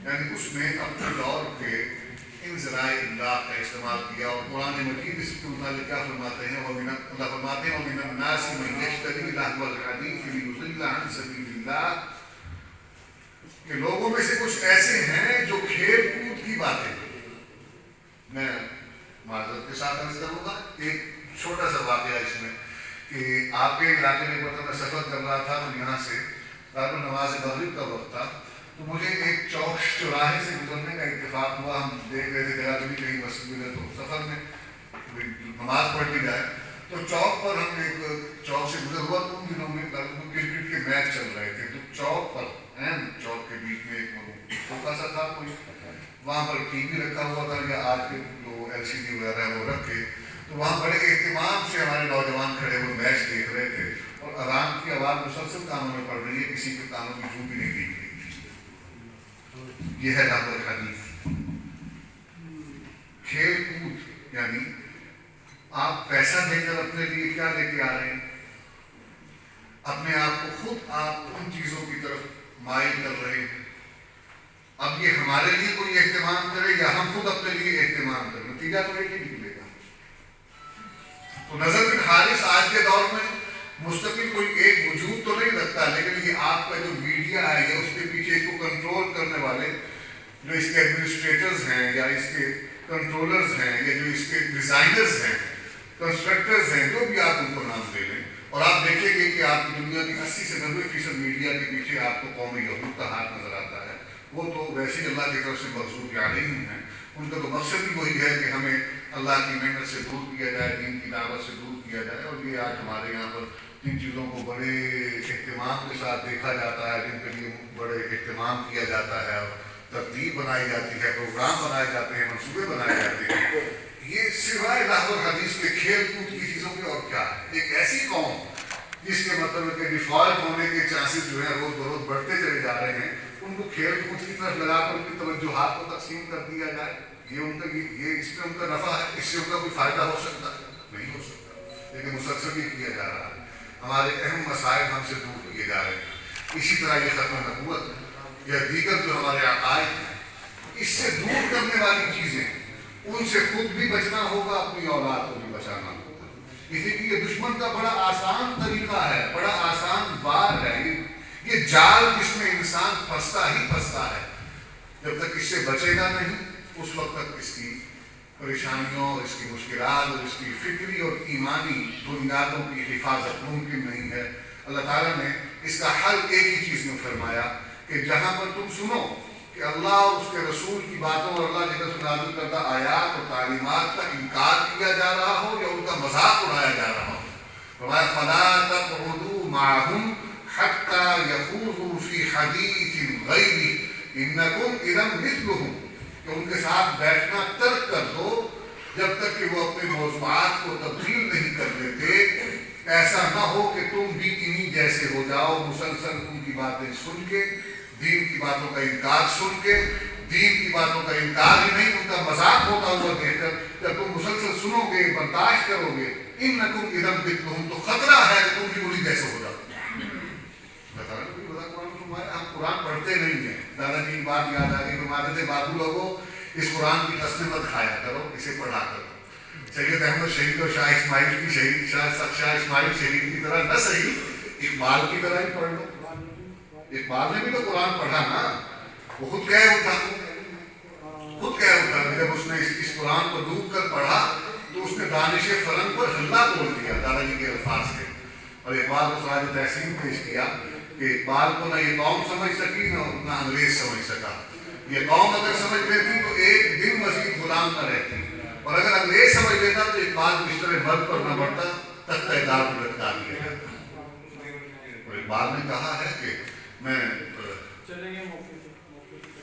یعنی اس نے اپنے دور کے ان ذرائع اللہ کا استعمال کیا. اور قرآن مجید اس کے متعلق کیا فرماتے ہیں؟ اللہ فرماتے ہیں وَمِنَ النَّاسِ مَن يَشْتَرِي لَهْوَ الْحَدِيثِ لِيُضِلَّ عَن سَبِيلِ اللَّهِ، کہ لوگوں میں سے کچھ ایسے ہیں جو کھیل کود کی باتیں. میں معذرت کے ساتھ عرض کروں گا ایک چھوٹا سا واقعہ اس میں کہ آپ کے علاقے میں میں سفر کر رہا تھا، تو یہاں سے نماز مغرب کا وقت تھا، تو مجھے ایک چوک چوراہے سے گزرنے کا اتفاق ہوا. ہم دیکھ رہے تھے جگہ بھی کہیں مسجد میں، تو سفر میں نماز پڑھ لی جائے تو چوک پر ہم ایک چوک سے گزر ہوا. ان دنوں میں کرکٹ کے میچ چل رہے تھے، تو چوک پر چوک کے بیچ میں ایک چھوٹا سا تھا کوئی، وہاں پر ٹی وی رکھا ہوا تھا یا آج کے جو ایل سی ڈی وغیرہ ہے وہ رکھ کے، تو وہاں بڑے اہتمام سے ہمارے نوجوان کھڑے ہوئے میچ دیکھ رہے تھے، اور اذان کی آواز مسلسل کانوں میں پڑ رہی ہے، کسی کے کانوں کی جھوم بھی نہیں دی گئی. یہ ہے لہو الحدیث، کھیل کود. یعنی آپ پیسہ دے کر اپنے لیے کیا لے کے آ رہے ہیں؟ اپنے آپ کو خود آپ ان چیزوں کی طرف مائل کر رہے ہیں. اب یہ ہمارے لیے کوئی اہتمام کرے یا ہم خود اپنے لیے اہتمام کریں، نتیجہ تو ایک ہی نکلے گا. تو نظر بن حارث آج کے دور میں مستقل کوئی ایک وجود تو نہیں رکھتا، لیکن یہ آپ کا جو میڈیا ہے یا اس کے پیچھے اس کو کنٹرول کرنے والے جو اس کے ایڈمنسٹریٹرز ہیں یا اس کے کنٹرولرز ہیں یا جو اس کے ڈیزائنرز ہیں، کنسٹرکٹرز ہیں، جو بھی آپ ان کو نام دے لیں، اور آپ دیکھیں گے کہ آپ کی دنیا کی 80 سے 90% میڈیا کے پیچھے آپ کو قوم یہود کا ہاتھ نظر آتا ہے. وہ تو ویسے ہی اللہ کی طرف سے مغضوب علیہم ہیں. ان کا تو مقصد ہی وہی ہے کہ ہمیں اللہ کی محنت سے دور کیا جائے، دین کی دعوت سے دور کیا جائے. اور یہ آج ہمارے یہاں پر جن چیزوں کو بڑے اہتمام کے ساتھ دیکھا جاتا ہے، جن کے لیے بڑے اہتمام کیا جاتا ہے، اور ترتیب بنائی جاتی ہے، پروگرام بنائے جاتے ہیں، منصوبے بنائے جاتے ہیں، یہ سوائے لہو الحدیث کے کھیل کود کی چیزوں کے اور کیا ہے؟ ایک ایسی قوم جس کے مطلب کہ ڈیفالٹ ہونے کے چانسز جو ہیں روز بروز بڑھتے چلے جا رہے ہیں، ان کو کھیل کود کی طرف لگا کر ان کی توجہات کو تقسیم کر دیا جائے. یہ ان کا یہ اس میں ان کا نفع ہے، اس سے ان کا کوئی فائدہ ہو سکتا ہے؟ نہیں ہو سکتا. لیکن مسلسل یہ کیا جا رہا ہے. ہمارے اہم مسائل ہم سے دور کیے جا رہے ہیں. اسی طرح یہ ختم نبوت یا دیگر جو ہمارے عقائد ہیں، اس سے دور کرنے والی چیزیں، ان سے خود بھی بچنا ہوگا، اپنی اولاد کو بھی بچانا ہوگا. اس لیے کہ یہ دشمن کا بڑا آسان طریقہ ہے، بڑا آسان وار ہے. یہ جال جس میں انسان پھنستا ہی پھنستا ہے. جب تک اس سے بچے گا نہیں، اس وقت تک اس کی پریشانیوں، اس کی مشکلات اور اس کی فکری اور ایمانی بنیادوں کی حفاظت ممکن نہیں ہے. اللہ تعالیٰ نے اس کا حل ایک ہی چیز میں فرمایا کہ جہاں پر تم سنو کہ اللہ اور اس کے رسول کی باتوں اور اللہ کی طرف سے نازل کردہ آیات اور تعلیمات کا انکار کیا جا رہا ہو یا ان کا مذاق اڑایا جا رہا ہو، فرمایا فَلَا تَقْعُدُوا مَعَهُمْ حَتَّى يَخُوضُوا فِي حَدِيثٍ غَيْرِهِ إِنَّكُمْ إِذًا مِثْلُهُمْ، کہ ان کے ساتھ بیٹھنا ترک کر دو جب تک کہ وہ اپنے موضوعات کو تبدیل نہیں کر دیتے. ایسا نہ ہو کہ تم بھی انہی جیسے ہو جاؤ، مسلسل ان کی باتیں سن کے، دین کی باتوں کا انکار سن کے، دین کی باتوں کا انکار ہی نہیں، ان کا مذاق ہوتا ہوا دیکھ کر جب تم مسلسل سنو گے، برداشت کرو گے، انکم اذا مثلہم، تو خطرہ ہے کہ تم بھی انہی جیسے ہو جاؤ. قرآن پڑھتے نہیں ہیں. دادا جی کی بات یاد آ گئی. فرماتے تھے بابو لوگوں اس قرآن کی قسمیں مت کھایا کرو, اسے پڑھا کرو. سید احمد شہید اور شاہ اسماعیل کی شہید شاہ اسماعیل شہید کی طرح نہ صحیح, اقبال کی طرح ہی پڑھ لو. اقبال نے بھی تو قرآن پڑھا نا, وہ خود کہہ اٹھا جب اس نے اس قرآن کو ڈوب کر پڑھا تو اس نے دانش فرنگ پر حملہ بول دیا دادا جی کے الفاظ سے, اور اقبال کو خراج تحسین پیش کیا کہ اقبال کو نہ یہ قوم سمجھ سکی نہ انگریز سمجھ سکا. یہ قوم اگر سمجھ لیتی تو ایک دن مزید غلام نہ رہتی, اور اگر انگریز سمجھ لیتا تو اقبال بستر مرد پر نہ بڑھتا, تختہ دار پر لٹکا دیا جاتا. اور اقبال نے کہا ہے کہ میں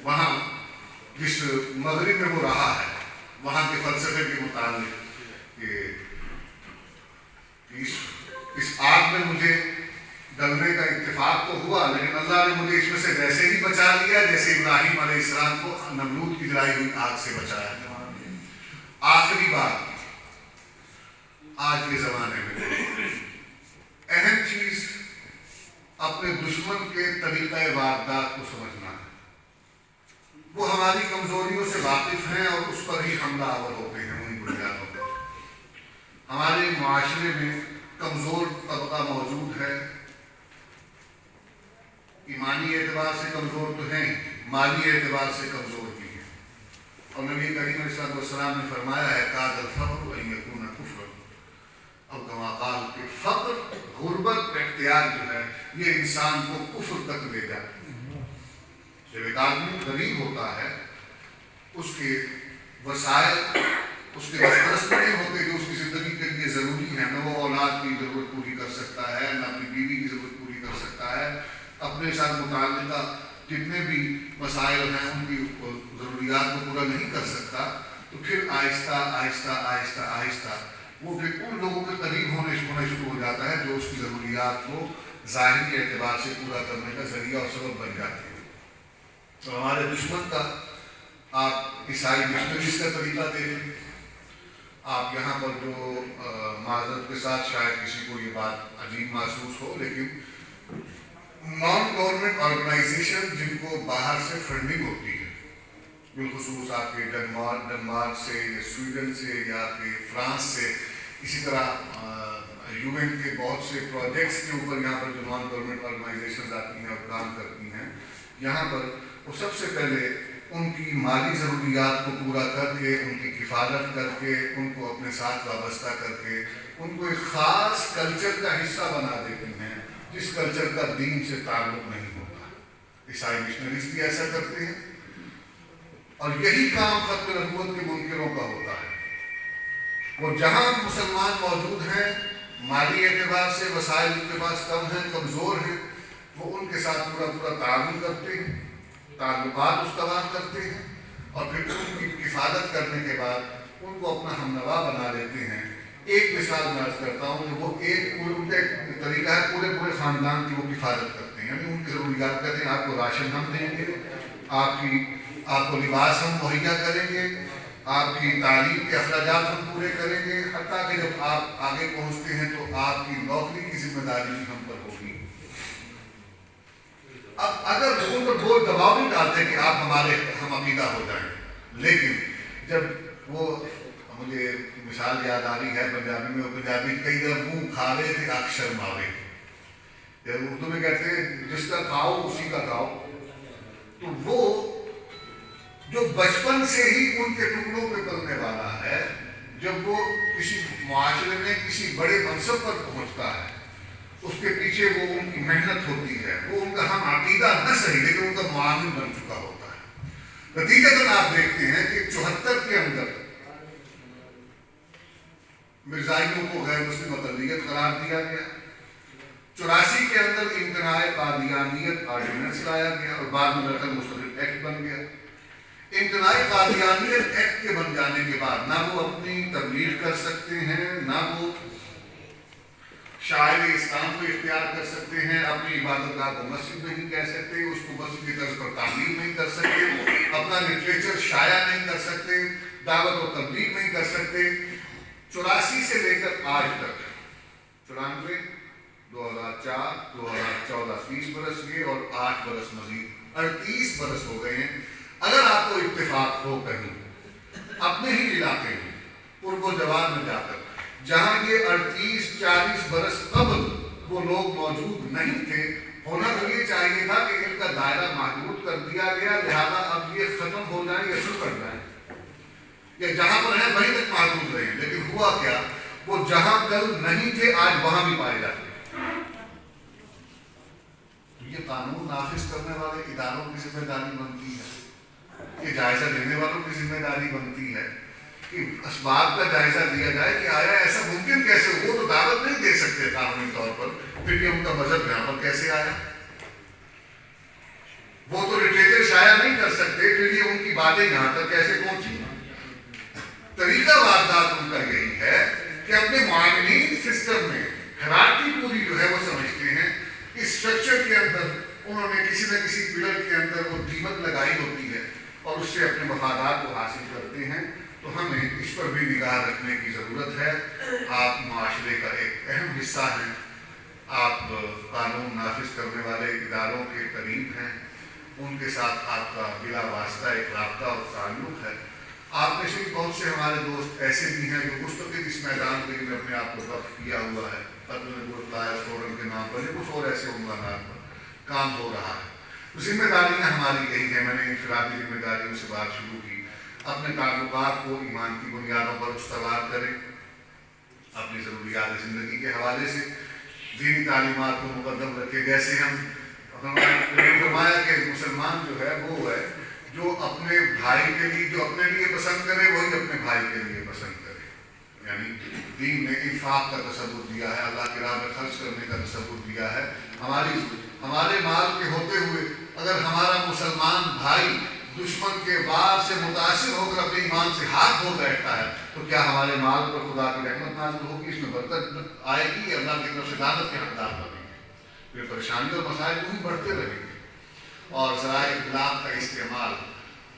وہاں جس مغرب میں وہ رہا ہے وہاں کے فلسفے کے متعلق کہ اس آگ میں مجھے ڈلنے کا اتفاق تو ہوا, لیکن اللہ نے مجھے اس میں سے ویسے ہی بچا لیا جیسے ابراہیم علیہ السلام کو نمرود کی جلائی ہوئی آگ سے بچایا. آخری بات, آج کے زمانے میں اہم چیز اپنے دشمن کے طریقہ واردات کو سمجھنا ہے. وہ ہماری کمزوریوں سے واقف ہیں اور اس پر ہی حملہ آور ہوتے ہیں انہیں بنیادوں پر. ہمارے معاشرے میں کمزور طبقہ موجود ہے, ایمانی اعتبار سے کمزور تو ہیں, مالی اعتبار سے کمزور بھی ہیں. اور نبی کریم علیہ السلام نے فرمایا ہے کاد الفقر ان یکون کفر, اور کما قال کہ فقر غربت اختیار جو ہے یہ انسان کو کفر تک لے جاتی ہے. جب ایک آدمی غریب ہوتا ہے اس کے وسائل اس کے دسترس نہیں ہوتے جو اس کی زندگی کے لیے ضروری ہیں. نہ وہ اولاد کی ضرورت پوری کر سکتا ہے, نہ اپنی بیوی کی ضرورت پوری کر سکتا ہے, اپنے ساتھ متعلقہ جتنے بھی مسائل ہیں ان کی ضروریات کو پورا نہیں کر سکتا, تو پھر آہستہ آہستہ آہستہ آہستہ وہ پھر ان لوگوں کے قریب ہونے شروع ہو جاتا ہے جو اس کی ضروریات کو ظاہری اعتبار سے پورا کرنے کا ذریعہ اور سبب بن جاتے ہیں. تو ہمارے دشمن کا آپ عیسائی مشنریز کا طریقہ دیکھیں. آپ یہاں پر جو معذرت کے ساتھ شاید کسی کو یہ بات عجیب محسوس ہو, لیکن نان گورنمنٹ آرگنائزیشن جن کو باہر سے فنڈنگ ہوتی ہے, بالخصوص آپ کے ڈنمارک سے یا سویڈن سے یا آپ کے فرانس سے, اسی طرح یو این کے بہت سے پروجیکٹس کے اوپر یہاں پر جو نان گورنمنٹ آرگنائزیشنز آتی ہیں اور کام کرتی ہیں, یہاں پر وہ سب سے پہلے ان کی مالی ضروریات کو پورا کر کے, ان کی کفالت کر کے, ان کو اپنے ساتھ وابستہ کر کے ان کو ایک خاص کلچر کا حصہ بنا دیتی ہیں جس کلچر کا دین سے تعلق نہیں ہوتا. عیسائی مشنریز بھی ایسا کرتے ہیں, اور یہی کام ختم نبوت کے منکروں کا ہوتا ہے. وہ جہاں مسلمان موجود ہیں, مالی اعتبار سے وسائل ان کے پاس کم ہیں, کمزور ہیں, وہ ان کے ساتھ پورا تعاون کرتے ہیں, تعلقات استوار کرتے ہیں, اور پھر ان کی کفالت کرنے کے بعد ان کو اپنا ہمنوا بنا لیتے ہیں. ایک مثال میں عرض کرتا ہوں کہ وہ ان کا طریقہ ہے پورے خاندان کی وہ کفالت کرتے ہیں, یعنی ان کی ضروریات کہتے ہیں آپ کو راشن ہم دیں گے, آپ کو لباس ہم مہیا کریں گے, آپ کی تعلیم کے اخراجات ہم پورے کریں گے, حتیٰ کہ جب آپ آگے پہنچتے ہیں تو آپ کی نوکری کی ذمہ داری بھی ہم پر ہوگی. اب اگر ان پر وہ دباؤ نہیں ڈالتے کہ آپ ہم عقیدہ ہو جائیں, لیکن جب وہ, مجھے مثال یاد آ رہی ہے پنجابی میں, پنجابی کئی طرح منہ کھاوے تھے اکشر ماوے, اردو میں کہتے ہیں جس کا کھاؤ اسی کا کھاؤ. تو وہ جو بچپن سے ہی ان کے ٹکڑوں پہ پلنے والا ہے, جب وہ کسی معاشرے میں کسی بڑے منصب پر پہنچتا ہے, اس کے پیچھے وہ ان کی محنت ہوتی ہے, وہ ان کا ہم عقیدہ نہ صحیح لیکن ان کا معامل بن چکا ہوتا ہے. نتیجتاً آپ دیکھتے ہیں کہ 74 کے اندر مرزائیوں کو غیر مسلم اقلیت قرار دیا گیا, 84 کے اندر امتناع قادیانیت آرڈیننس لایا گیا اور بعد میں نقل مستقل ایکٹ بن گیا. امتناع قادیانیت ایکٹ کے بن جانے کے بعد نہ وہ اپنی تبلیغ کر سکتے ہیں, نہ وہ شاعر اسلام کو اختیار کر سکتے ہیں, اپنی عبادت گاہ کو مسجد نہیں کہہ سکتے, اس کو مسجد کی طرز پر تعمیر نہیں کر سکتے, اپنا لٹریچر شائع نہیں کر سکتے, دعوت و تبلیغ نہیں کر سکتے. 84 سے لے کر آج تک 94, 2004 2014 30 برس گئے اور 8 برس مزید 38 برس ہو گئے ہیں. اگر آپ کو اتفاق ہو کہیں اپنے ہی علاقے میں پرب و جوان میں جا کر جہاں یہ 38-40 برس قبل وہ لوگ موجود نہیں تھے, ہونا تو یہ چاہیے تھا کہ ان کا دائرہ محدود کر دیا گیا, لہذا اب یہ ختم ہو جائیں یا شروع کر جائیں یا جہاں پر ہیں وہیں تک محدود رہے. لیکن ہوا کیا, وہ جہاں کل نہیں تھے آج وہاں بھی پائے جاتے. یہ قانون نافذ کرنے والے اداروں کی ذمہ داری بنتی ہے, یہ جائزہ لینے والوں کی ذمہ داری بنتی ہے کہ اسباب کا جائزہ دیا جائے کہ آیا ایسا ممکن کیسے, وہ تو دعوت نہیں دے سکتے قانونی طور پر, پھر یہ ان کا مذہب یہاں پر کیسے آیا, وہ تو لٹریچر شائع نہیں کر سکتے, پھر یہ ان کی باتیں یہاں تک کیسے پہنچی. طریقہ واردات ان کا یہی ہے کہ اپنے معاملین سسٹم میں ہیرارکی پوری جو ہے وہ سمجھتے ہیں, اس اسٹرکچر کے اندر انہوں نے کسی نہ کسی پلر کے اندر وہ دیمک لگائی ہوتی ہے اور اس سے اپنے مفادات کو حاصل کرتے ہیں. تو ہمیں اس پر بھی نگاہ رکھنے کی ضرورت ہے. آپ معاشرے کا ایک اہم حصہ ہیں, آپ قانون نافذ کرنے والے اداروں کے قریب ہیں, ان کے ساتھ آپ کا بلا واسطہ ایک رابطہ اور تعلق ہے. آپ میں سے بہت سے ہمارے دوست ایسے بھی ہیں جو مستقل اس میدان کے لیے اپنے آپ کو وقف کیا ہوا ہے, فورم کے نام پر یا کچھ اور ایسے عنوانات پر کام ہو رہا ہے. ذمہ داریاں ہماری یہی ہیں, میں نے انفرادی ذمہ داریوں سے بات شروع کی. اپنے تعلقات کو ایمان کی بنیادوں پر استوار کریں, اپنی ضروریات زندگی کے حوالے سے دینی تعلیمات کو مقدم رکھے. جیسے ہم فرمایا کہ مسلمان جو ہے وہ ہے جو اپنے بھائی کے لیے, جو اپنے لیے پسند کرے وہی اپنے بھائی کے لیے پسند کرے. یعنی دین نے انفاق کا تصور دیا ہے, اللہ کی راہ میں خرچ کرنے کا تصور دیا ہے. ہمارے مال کے ہوتے ہوئے اگر ہمارا مسلمان بھائی دشمن کے وار سے متاثر ہو کر اپنے ایمان سے ہاتھ دھو بیٹھتا ہے تو کیا ہمارے مال پر خدا کی رحمت نازل ہوگی, اس میں برکت آئے گی, یا اللہ کی طرف سے لعنت کے حقدار بنیں گے. پھر پریشانی اور مسائل یوں ہی بڑھتے رہیں گے. اور ذرائع ابلاغ کا استعمال,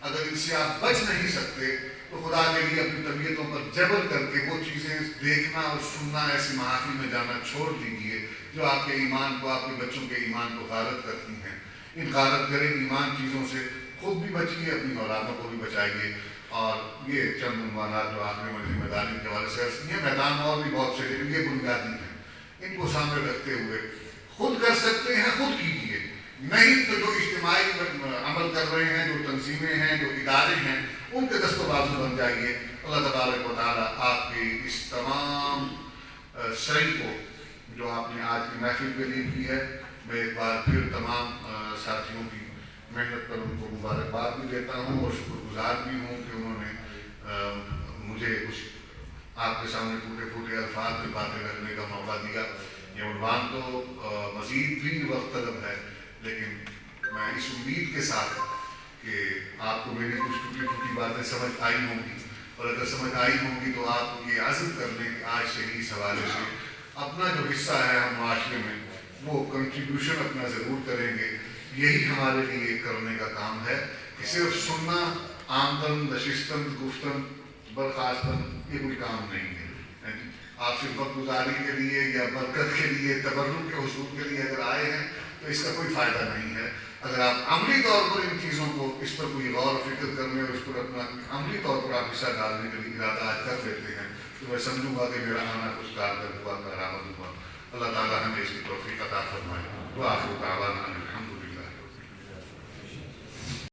اگر ان سے آپ بچ نہیں سکتے تو خدا کے لیے اپنی طبیعتوں پر جبر کر کے وہ چیزیں دیکھنا اور سننا, ایسی محافل میں جانا چھوڑ دیجیے جو آپ کے ایمان کو, آپ کے بچوں کے ایمان کو غارت کرتی ہیں. ان غارت کرے ایمان چیزوں سے خود بھی بچیے, اپنی اولادوں کو بھی بچائیے. اور یہ چند عنوانات جو آپ نے مجھے ذمہ داری کے حوالے سے عرض کیے, میدان اور بھی بہت سے لیکن یہ بنیادی ہیں. ان کو سامنے رکھتے ہوئے خود کر سکتے ہیں خود کیجیے, نہیں تو جو اجتماعی عمل کر رہے ہیں, جو تنظیمیں ہیں, جو ادارے ہیں, ان کے دست و بازو بن جائیے. اللہ تبارک و تعالیٰ آپ کی اس تمام سعی کو جو آپ نے آج کی محفل کے لیے کی ہے, میں ایک بار پھر تمام ساتھیوں کی محنت پر ان کو مبارکباد بھی دیتا ہوں اور شکر گزار بھی ہوں کہ انہوں نے مجھے اس آپ کے سامنے ٹوٹے پھوٹے الفاظ میں باتیں رکھنے کا موقع دیا. یہ عنوان تو مزید بھی وقت طلب ہے, لیکن میں اس امید کے ساتھ کہ آپ کو میری کچھ ٹوٹی پھوٹی باتیں سمجھ آئی ہوں گی, اور اگر سمجھ آئی ہوں گی تو آپ یہ عزم کر لیں کہ آج سے ہی اس حوالے سے اپنا جو حصہ ہے ہم معاشرے میں وہ کنٹریبیوشن اپنا ضرور کریں گے. یہی ہمارے لیے کرنے کا کام ہے کہ صرف سننا, آمدن نشستن گفتن برخاستن یہ کوئی کام نہیں ہے. آپ صرف وقت گزاری کے لیے یا برکت کے لیے, تبرک کے حصول کے لیے اگر آئے ہیں تو اس کا کوئی فائدہ نہیں ہے. اگر آپ عملی طور پر ان چیزوں کو, اس پر کوئی غور و فکر کرنے اور اس پر اپنا عملی طور پر آپ حصہ ڈالنے کے لیے ارادہ آج کر لیتے ہیں تو میں سمجھوں گا کہ میرا آنا کچھ کارگر ہوا, کارآمد ہوا. اللہ تعالیٰ ہمیں اس کی توفیق عطا فرمائے. وآخر دعوانا